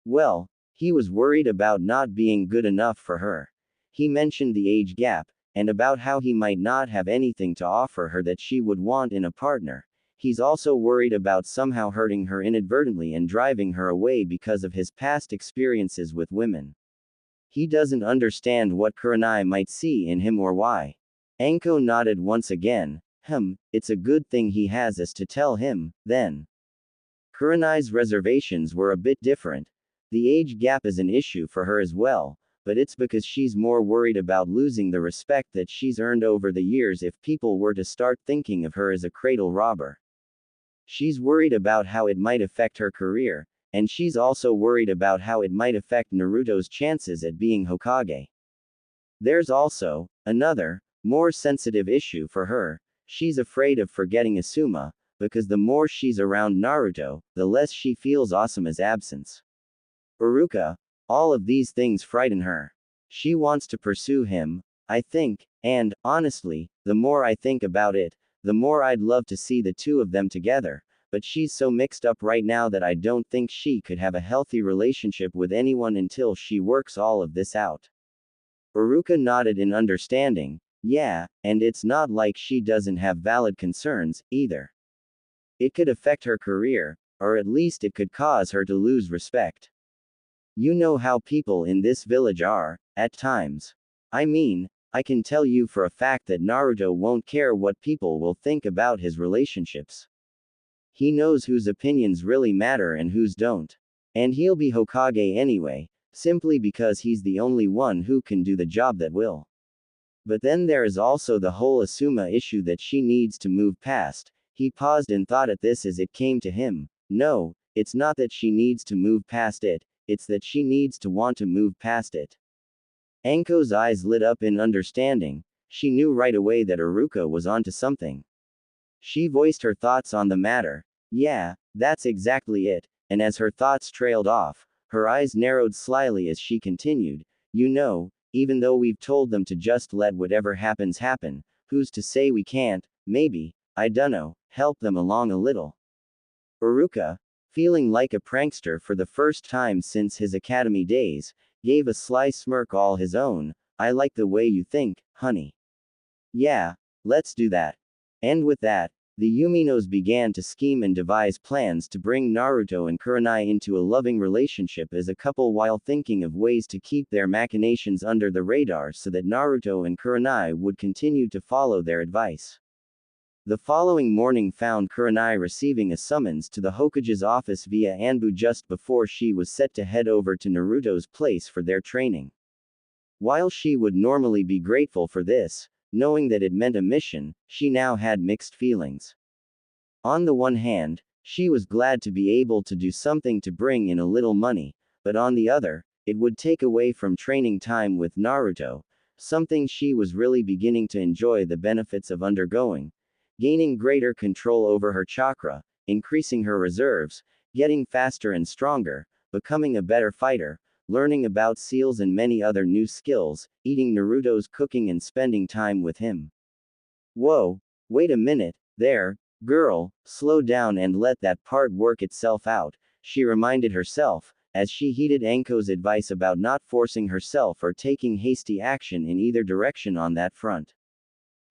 S1: Well, he was worried about not being good enough for her. He mentioned the age gap, and about how he might not have anything to offer her that she would want in a partner. He's also worried about somehow hurting her inadvertently and driving her away because of his past experiences with women. He doesn't understand what Kurenai might see in him or why. Anko nodded once again. It's a good thing he has us to tell him, then. Kurenai's reservations were a bit different. The age gap is an issue for her as well, but it's because she's more worried about losing the respect that she's earned over the years if people were to start thinking of her as a cradle robber. She's worried about how it might affect her career, and she's also worried about how it might affect Naruto's chances at being Hokage. There's also another, more sensitive issue for her. She's afraid of forgetting Asuma, because the more she's around Naruto, the less she feels Asuma's absence. Iruka, all of these things frighten her. She wants to pursue him, I think, and, honestly, the more I think about it, the more I'd love to see the two of them together, but she's so mixed up right now that I don't think she could have a healthy relationship with anyone until she works all of this out. Iruka nodded in understanding. Yeah, and it's not like she doesn't have valid concerns, either. It could affect her career, or at least it could cause her to lose respect. You know how people in this village are, at times. I mean, I can tell you for a fact that Naruto won't care what people will think about his relationships. He knows whose opinions really matter and whose don't. And he'll be Hokage anyway, simply because he's the only one who can do the job that will. But then there is also the whole Asuma issue that she needs to move past. He paused and thought at this as it came to him. No, it's not that she needs to move past it, it's that she needs to want to move past it. Anko's eyes lit up in understanding. She knew right away that Iruka was onto something. She voiced her thoughts on the matter. Yeah, that's exactly it, and as her thoughts trailed off, her eyes narrowed slyly as she continued. You know, even though we've told them to just let whatever happens happen, who's to say we can't, maybe, I dunno, help them along a little. Iruka, feeling like a prankster for the first time since his academy days, gave a sly smirk all his own. I like the way you think, honey. Yeah, let's do that. And with that, the Yuminos began to scheme and devise plans to bring Naruto and Kurenai into a loving relationship as a couple while thinking of ways to keep their machinations under the radar so that Naruto and Kurenai would continue to follow their advice. The following morning found Kurenai receiving a summons to the Hokage's office via Anbu just before she was set to head over to Naruto's place for their training. While she would normally be grateful for this, knowing that it meant a mission, she now had mixed feelings. On the one hand, she was glad to be able to do something to bring in a little money, but on the other, it would take away from training time with Naruto, something she was really beginning to enjoy the benefits of undergoing. Gaining greater control over her chakra, increasing her reserves, getting faster and stronger, becoming a better fighter, learning about seals and many other new skills, eating Naruto's cooking and spending time with him. Whoa, wait a minute, there, girl, slow down and let that part work itself out, she reminded herself, as she heeded Anko's advice about not forcing herself or taking hasty action in either direction on that front.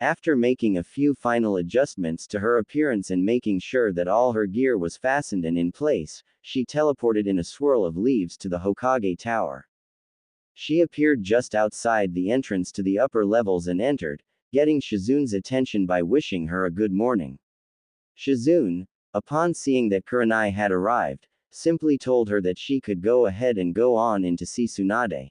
S1: After making a few final adjustments to her appearance and making sure that all her gear was fastened and in place, she teleported in a swirl of leaves to the Hokage Tower. She appeared just outside the entrance to the upper levels and entered, getting Shizune's attention by wishing her a good morning. Shizune, upon seeing that Kurenai had arrived, simply told her that she could go ahead and go on in to see Tsunade.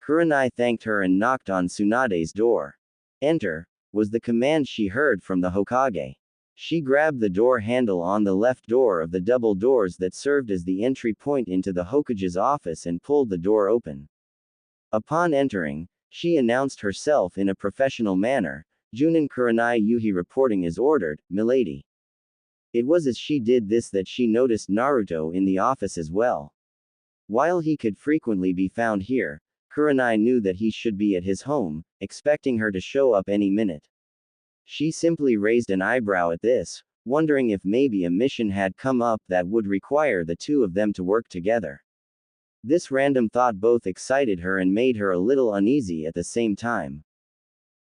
S1: Kurenai thanked her and knocked on Tsunade's door. Enter, was the command she heard from the Hokage. She grabbed the door handle on the left door of the double doors that served as the entry point into the Hokage's office and pulled the door open. Upon entering, she announced herself in a professional manner, Junin Kurenai Yuhi reporting as ordered, milady. It was as she did this that she noticed Naruto in the office as well. While he could frequently be found here, Kurenai knew that he should be at his home, expecting her to show up any minute. She simply raised an eyebrow at this, wondering if maybe a mission had come up that would require the two of them to work together. This random thought both excited her and made her a little uneasy at the same time.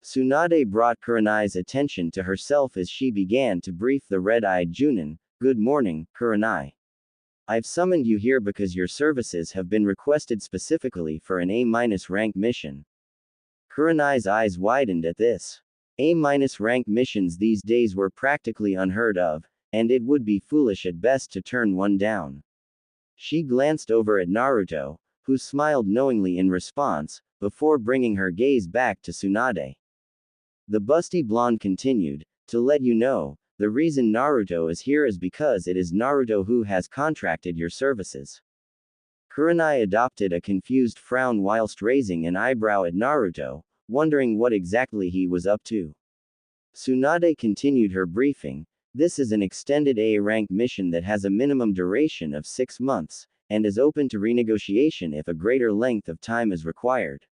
S1: Tsunade brought Kurenai's attention to herself as she began to brief the red-eyed Junin. "Good morning, Kurenai. I've summoned you here because your services have been requested specifically for an A-rank mission." Kurenai's eyes widened at this. A-rank missions these days were practically unheard of, and it would be foolish at best to turn one down. She glanced over at Naruto, who smiled knowingly in response, before bringing her gaze back to Tsunade. The busty blonde continued, "To let you know, the reason Naruto is here is because it is Naruto who has contracted your services." Kurenai adopted a confused frown whilst raising an eyebrow at Naruto, wondering what exactly he was up to. Tsunade continued her briefing. "This is an extended A-rank mission that has a minimum duration of 6 months, and is open to renegotiation if a greater length of time is required.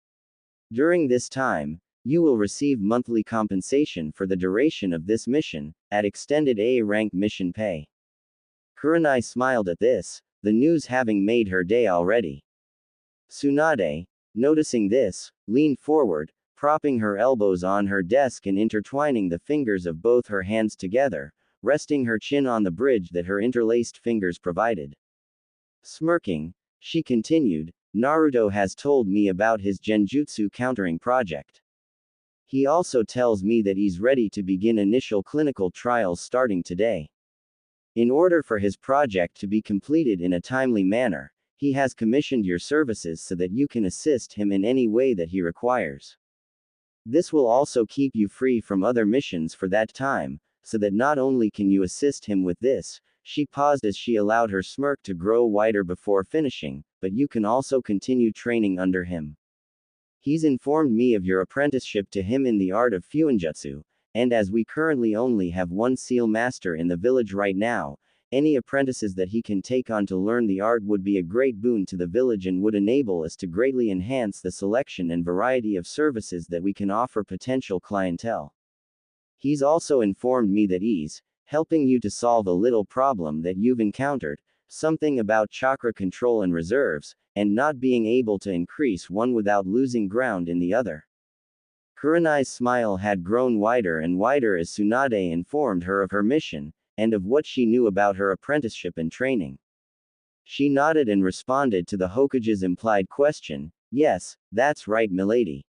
S1: During this time, you will receive monthly compensation for the duration of this mission, at extended A-rank mission pay." Kurenai smiled at this, the news having made her day already. Tsunade, noticing this, leaned forward, propping her elbows on her desk and intertwining the fingers of both her hands together, resting her chin on the bridge that her interlaced fingers provided. Smirking, she continued, "Naruto has told me about his genjutsu countering project. He also tells me that he's ready to begin initial clinical trials starting today. In order for his project to be completed in a timely manner, he has commissioned your services so that you can assist him in any way that he requires. This will also keep you free from other missions for that time, so that not only can you assist him with this," she paused as she allowed her smirk to grow wider before finishing, "but you can also continue training under him. He's informed me of your apprenticeship to him in the art of Fuinjutsu, and as we currently only have one seal master in the village right now, any apprentices that he can take on to learn the art would be a great boon to the village and would enable us to greatly enhance the selection and variety of services that we can offer potential clientele. He's also informed me that he's helping you to solve a little problem that you've encountered, something about chakra control and reserves, and not being able to increase one without losing ground in the other." Kurenai's smile had grown wider and wider as Tsunade informed her of her mission, and of what she knew about her apprenticeship and training. She nodded and responded to the Hokage's implied question, "Yes, that's right, milady.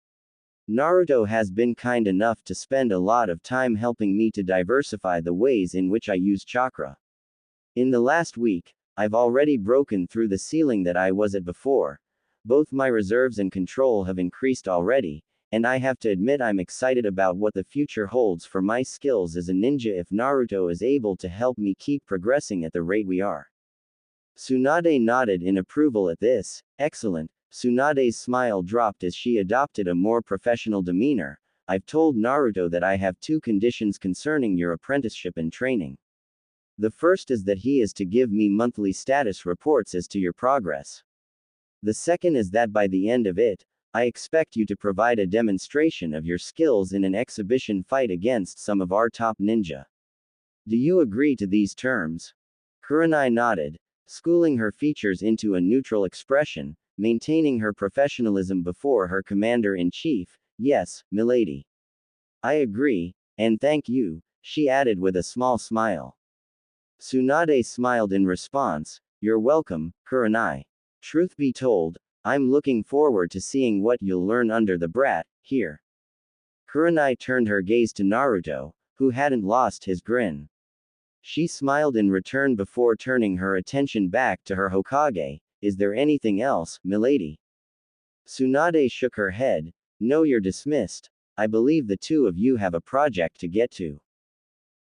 S1: Naruto has been kind enough to spend a lot of time helping me to diversify the ways in which I use chakra. In the last week, I've already broken through the ceiling that I was at before. Both my reserves and control have increased already, and I have to admit I'm excited about what the future holds for my skills as a ninja if Naruto is able to help me keep progressing at the rate we are." Tsunade nodded in approval at this. "Excellent." Tsunade's smile dropped as she adopted a more professional demeanor. "I've told Naruto that I have 2 conditions concerning your apprenticeship and training. The first is that he is to give me monthly status reports as to your progress. The second is that by the end of it, I expect you to provide a demonstration of your skills in an exhibition fight against some of our top ninja. Do you agree to these terms?" Kurenai nodded, schooling her features into a neutral expression, maintaining her professionalism before her commander-in-chief. "Yes, milady. I agree, and thank you," she added with a small smile. Tsunade smiled in response. "You're welcome, Kurenai. Truth be told, I'm looking forward to seeing what you'll learn under the brat, here." Kurenai turned her gaze to Naruto, who hadn't lost his grin. She smiled in return before turning her attention back to her Hokage. "Is there anything else, milady?" Tsunade shook her head. "No, you're dismissed. I believe the two of you have a project to get to."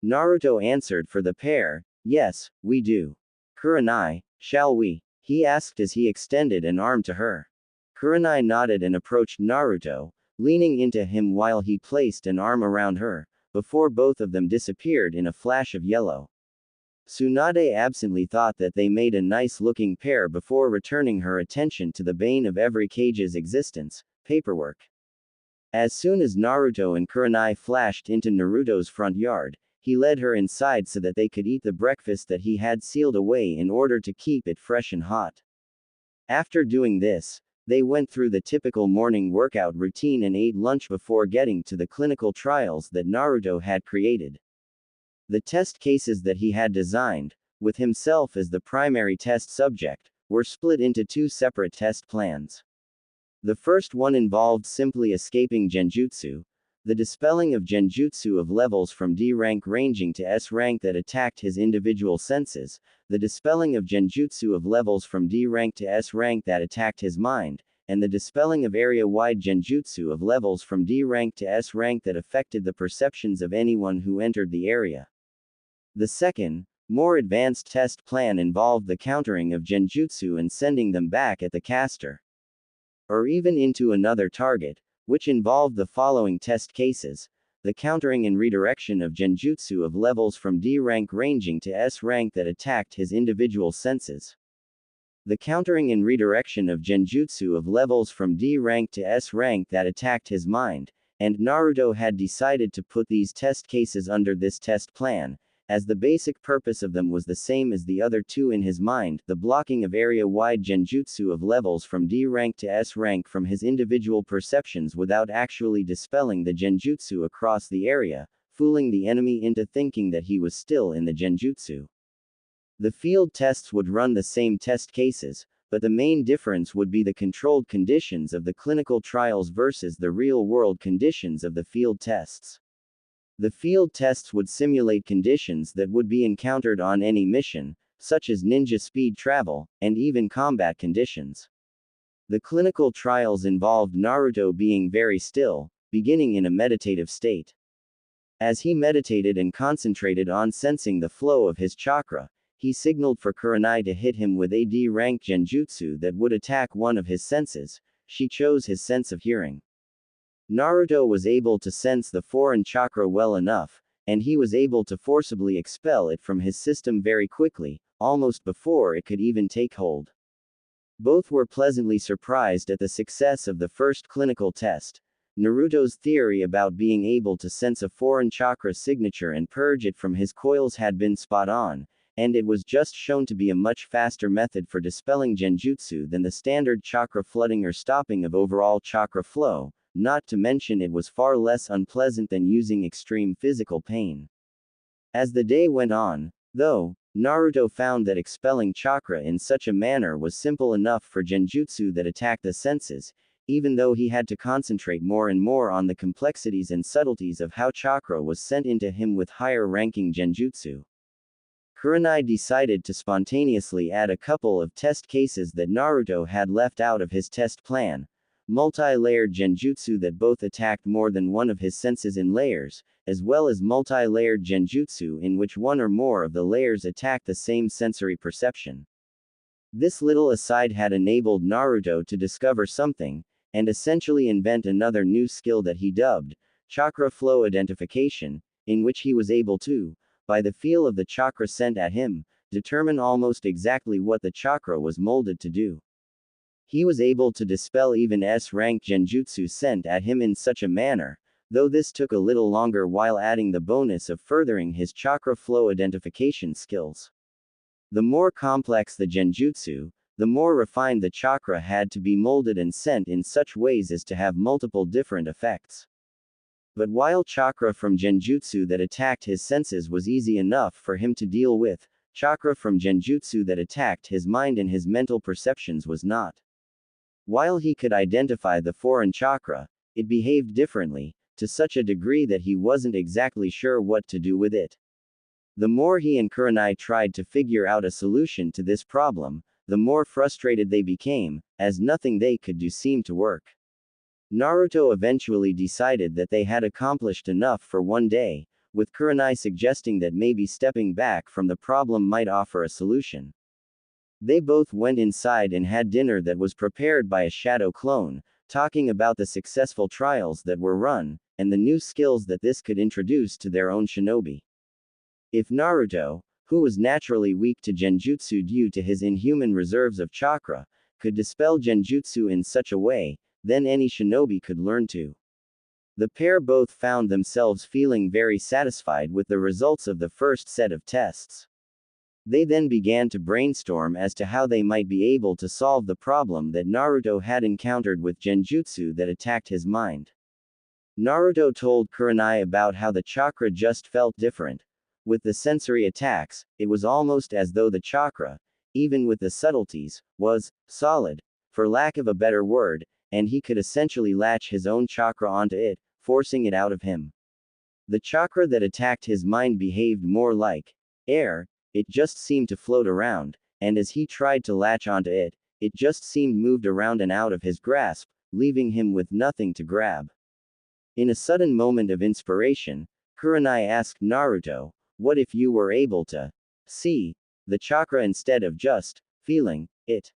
S1: Naruto answered for the pair. "Yes, we do. Kurenai, shall we?" he asked as he extended an arm to her. Kurenai nodded and approached Naruto, leaning into him while he placed an arm around her, before both of them disappeared in a flash of yellow. Tsunade absently thought that they made a nice-looking pair before returning her attention to the bane of every cage's existence, paperwork. As soon as Naruto and Kurenai flashed into Naruto's front yard, he led her inside so that they could eat the breakfast that he had sealed away in order to keep it fresh and hot. After doing this, they went through the typical morning workout routine and ate lunch before getting to the clinical trials that Naruto had created. The test cases that he had designed, with himself as the primary test subject, were split into two separate test plans. The first one involved simply escaping genjutsu, the dispelling of genjutsu of levels from D rank ranging to S rank that attacked his individual senses, the dispelling of genjutsu of levels from D rank to S rank that attacked his mind, and the dispelling of area-wide genjutsu of levels from D rank to S rank that affected the perceptions of anyone who entered the area. The second, more advanced test plan involved the countering of genjutsu and sending them back at the caster, or even into another target, which involved the following test cases: the countering and redirection of genjutsu of levels from D rank ranging to S rank that attacked his individual senses, the countering and redirection of genjutsu of levels from D rank to S rank that attacked his mind, and Naruto had decided to put these test cases under this test plan, as the basic purpose of them was the same as the other two in his mind, the blocking of area-wide genjutsu of levels from D rank to S rank from his individual perceptions without actually dispelling the genjutsu across the area, fooling the enemy into thinking that he was still in the genjutsu. The field tests would run the same test cases, but the main difference would be the controlled conditions of the clinical trials versus the real-world conditions of the field tests. The field tests would simulate conditions that would be encountered on any mission, such as ninja speed travel, and even combat conditions. The clinical trials involved Naruto being very still, beginning in a meditative state. As he meditated and concentrated on sensing the flow of his chakra, he signaled for Kurenai to hit him with a D-rank genjutsu that would attack one of his senses. She chose his sense of hearing. Naruto was able to sense the foreign chakra well enough, and he was able to forcibly expel it from his system very quickly, almost before it could even take hold. Both were pleasantly surprised at the success of the first clinical test. Naruto's theory about being able to sense a foreign chakra signature and purge it from his coils had been spot on, and it was just shown to be a much faster method for dispelling genjutsu than the standard chakra flooding or stopping of overall chakra flow. Not to mention it was far less unpleasant than using extreme physical pain. As the day went on, though, Naruto found that expelling chakra in such a manner was simple enough for genjutsu that attacked the senses, even though he had to concentrate more and more on the complexities and subtleties of how chakra was sent into him with higher-ranking genjutsu. Kurenai decided to spontaneously add a couple of test cases that Naruto had left out of his test plan. Multi-layered genjutsu that both attacked more than one of his senses in layers, as well as multi-layered genjutsu in which one or more of the layers attacked the same sensory perception. This little aside had enabled Naruto to discover something, and essentially invent another new skill that he dubbed chakra flow identification, in which he was able to, by the feel of the chakra sent at him, determine almost exactly what the chakra was molded to do. He was able to dispel even S-rank genjutsu sent at him in such a manner, though this took a little longer while adding the bonus of furthering his chakra flow identification skills. The more complex the genjutsu, the more refined the chakra had to be molded and sent in such ways as to have multiple different effects. But while chakra from genjutsu that attacked his senses was easy enough for him to deal with, chakra from genjutsu that attacked his mind and his mental perceptions was not. While he could identify the foreign chakra, it behaved differently, to such a degree that he wasn't exactly sure what to do with it. The more he and Kurenai tried to figure out a solution to this problem, the more frustrated they became, as nothing they could do seemed to work. Naruto eventually decided that they had accomplished enough for one day, with Kurenai suggesting that maybe stepping back from the problem might offer a solution. They both went inside and had dinner that was prepared by a shadow clone, talking about the successful trials that were run, and the new skills that this could introduce to their own shinobi. If Naruto, who was naturally weak to genjutsu due to his inhuman reserves of chakra, could dispel genjutsu in such a way, then any shinobi could learn to. The pair both found themselves feeling very satisfied with the results of the first set of tests. They then began to brainstorm as to how they might be able to solve the problem that Naruto had encountered with genjutsu that attacked his mind. Naruto told Kurenai about how the chakra just felt different. With the sensory attacks, it was almost as though the chakra, even with the subtleties, was solid, for lack of a better word, and he could essentially latch his own chakra onto it, forcing it out of him. The chakra that attacked his mind behaved more like air, it just seemed to float around, and as he tried to latch onto it, it just seemed moved around and out of his grasp, leaving him with nothing to grab. In a sudden moment of inspiration, Kurenai asked Naruto, "What if you were able to see the chakra instead of just feeling it?"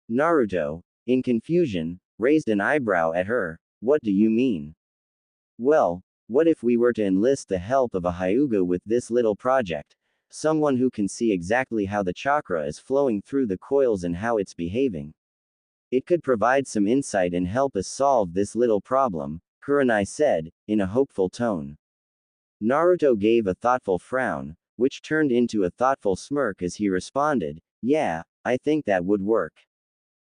S1: Naruto, in confusion, raised an eyebrow at her. "What do you mean?" "Well, what if we were to enlist the help of a Hyuga with this little project? Someone who can see exactly how the chakra is flowing through the coils and how it's behaving. It could provide some insight and help us solve this little problem," Kurenai said, in a hopeful tone. Naruto gave a thoughtful frown, which turned into a thoughtful smirk as he responded, "Yeah, I think that would work.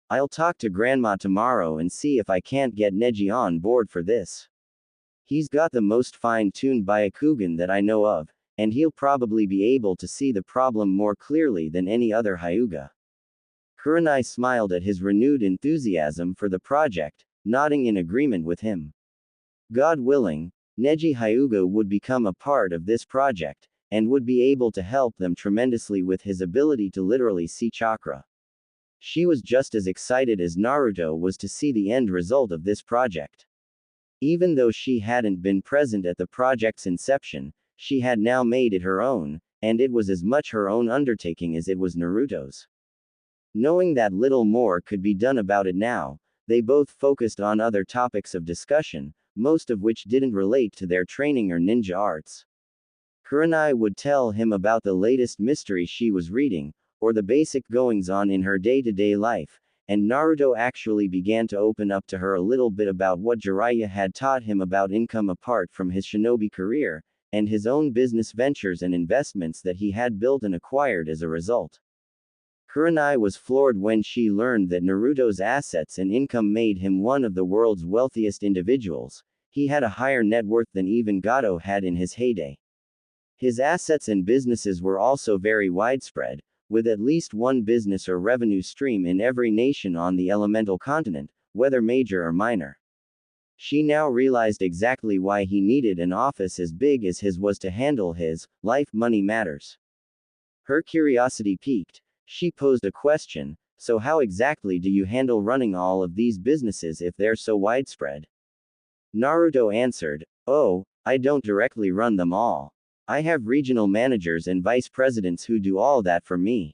S1: I'll talk to Grandma tomorrow and see if I can't get Neji on board for this. He's got the most fine-tuned Byakugan that I know of, and he'll probably be able to see the problem more clearly than any other Hyuga." Kurenai smiled at his renewed enthusiasm for the project, nodding in agreement with him. God willing, Neji Hyuga would become a part of this project, and would be able to help them tremendously with his ability to literally see chakra. She was just as excited as Naruto was to see the end result of this project. Even though she hadn't been present at the project's inception, she had now made it her own, and it was as much her own undertaking as it was Naruto's. Knowing that little more could be done about it now, they both focused on other topics of discussion, most of which didn't relate to their training or ninja arts. Kurenai would tell him about the latest mystery she was reading, or the basic goings-on in her day-to-day life, and Naruto actually began to open up to her a little bit about what Jiraiya had taught him about income apart from his shinobi career, and his own business ventures and investments that he had built and acquired as a result. Kurenai was floored when she learned that Naruto's assets and income made him one of the world's wealthiest individuals. He had a higher net worth than even Gato had in his heyday. His assets and businesses were also very widespread, with at least one business or revenue stream in every nation on the elemental continent, whether major or minor. She now realized exactly why he needed an office as big as his was to handle his life money matters. Her curiosity piqued. She posed a question, "So how exactly do you handle running all of these businesses if they're so widespread?" Naruto answered, "Oh, I don't directly run them all. I have regional managers and vice presidents who do all that for me.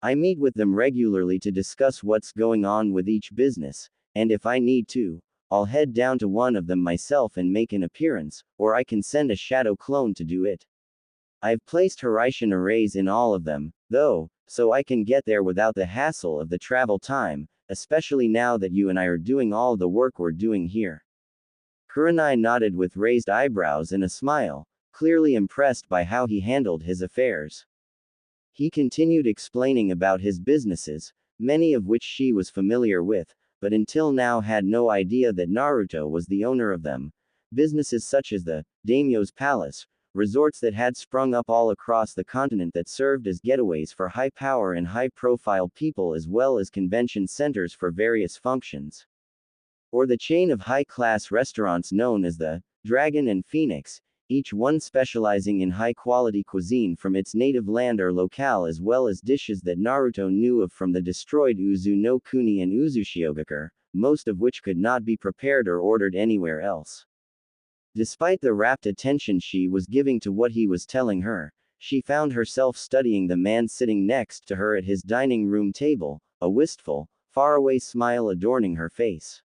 S1: I meet with them regularly to discuss what's going on with each business, and if I need to, I'll head down to one of them myself and make an appearance, or I can send a shadow clone to do it. I've placed Hiraishin arrays in all of them, though, so I can get there without the hassle of the travel time, especially now that you and I are doing all the work we're doing here." Kurenai nodded with raised eyebrows and a smile, clearly impressed by how he handled his affairs. He continued explaining about his businesses, many of which she was familiar with, but until now had no idea that Naruto was the owner of them. Businesses such as the Daimyo's Palace, resorts that had sprung up all across the continent that served as getaways for high-power and high-profile people as well as convention centers for various functions. Or the chain of high-class restaurants known as the Dragon and Phoenix, each one specializing in high-quality cuisine from its native land or locale as well as dishes that Naruto knew of from the destroyed Uzu no Kuni and Uzushiogakure, most of which could not be prepared or ordered anywhere else. Despite the rapt attention she was giving to what he was telling her, she found herself studying the man sitting next to her at his dining room table, a wistful, faraway smile adorning her face.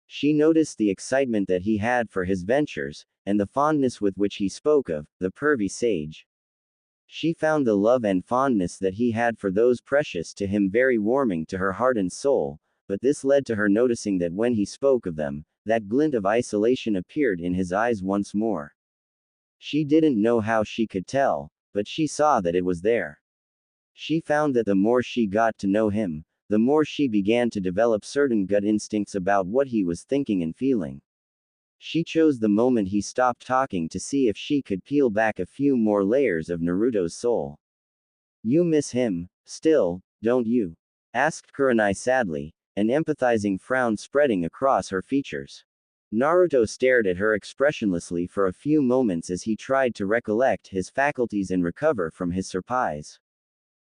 S1: She noticed the excitement that he had for his ventures, and the fondness with which he spoke of the pervy sage. She found the love and fondness that he had for those precious to him very warming to her heart and soul, but this led to her noticing that when he spoke of them, that glint of isolation appeared in his eyes once more. She didn't know how she could tell, but she saw that it was there. She found that the more she got to know him, the more she began to develop certain gut instincts about what he was thinking and feeling. She chose the moment he stopped talking to see if she could peel back a few more layers of Naruto's soul. You miss him, still, don't you? Asked Kurenai sadly, an empathizing frown spreading across her features. Naruto stared at her expressionlessly for a few moments as he tried to recollect his faculties and recover from his surprise.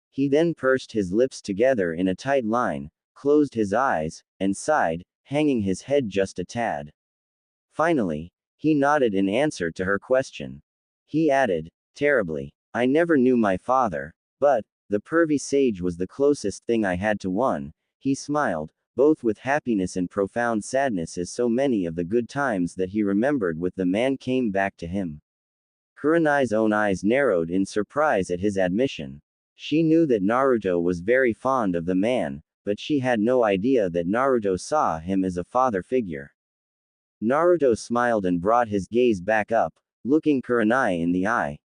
S1: He then pursed his lips together in a tight line, closed his eyes, and sighed, hanging his head just a tad. Finally, he nodded in answer to her question. He added, terribly, I never knew my father, but, the pervy sage was the closest thing I had to one. He smiled, both with happiness and profound sadness as so many of the good times that he remembered with the man came back to him. Kurenai's own eyes narrowed in surprise at his admission. She knew that Naruto was very fond of the man, but she had no idea that Naruto saw him as a father figure. Naruto smiled and brought his gaze back up, looking Kurenai in the eye.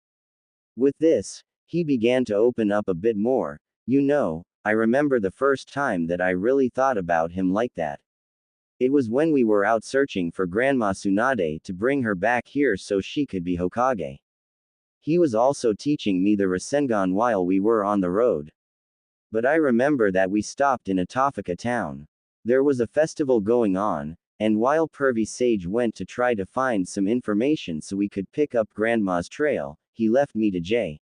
S1: With this, he began to open up a bit more. You know, I remember the first time that I really thought about him like that. It was when we were out searching for Grandma Tsunade to bring her back here so she could be Hokage. He was also teaching me the Rasengan while we were on the road. But I remember that we stopped in Atafika town. There was a festival going on, and while Pervy Sage went to try to find some information so we could pick up Grandma's trail, he left me to J.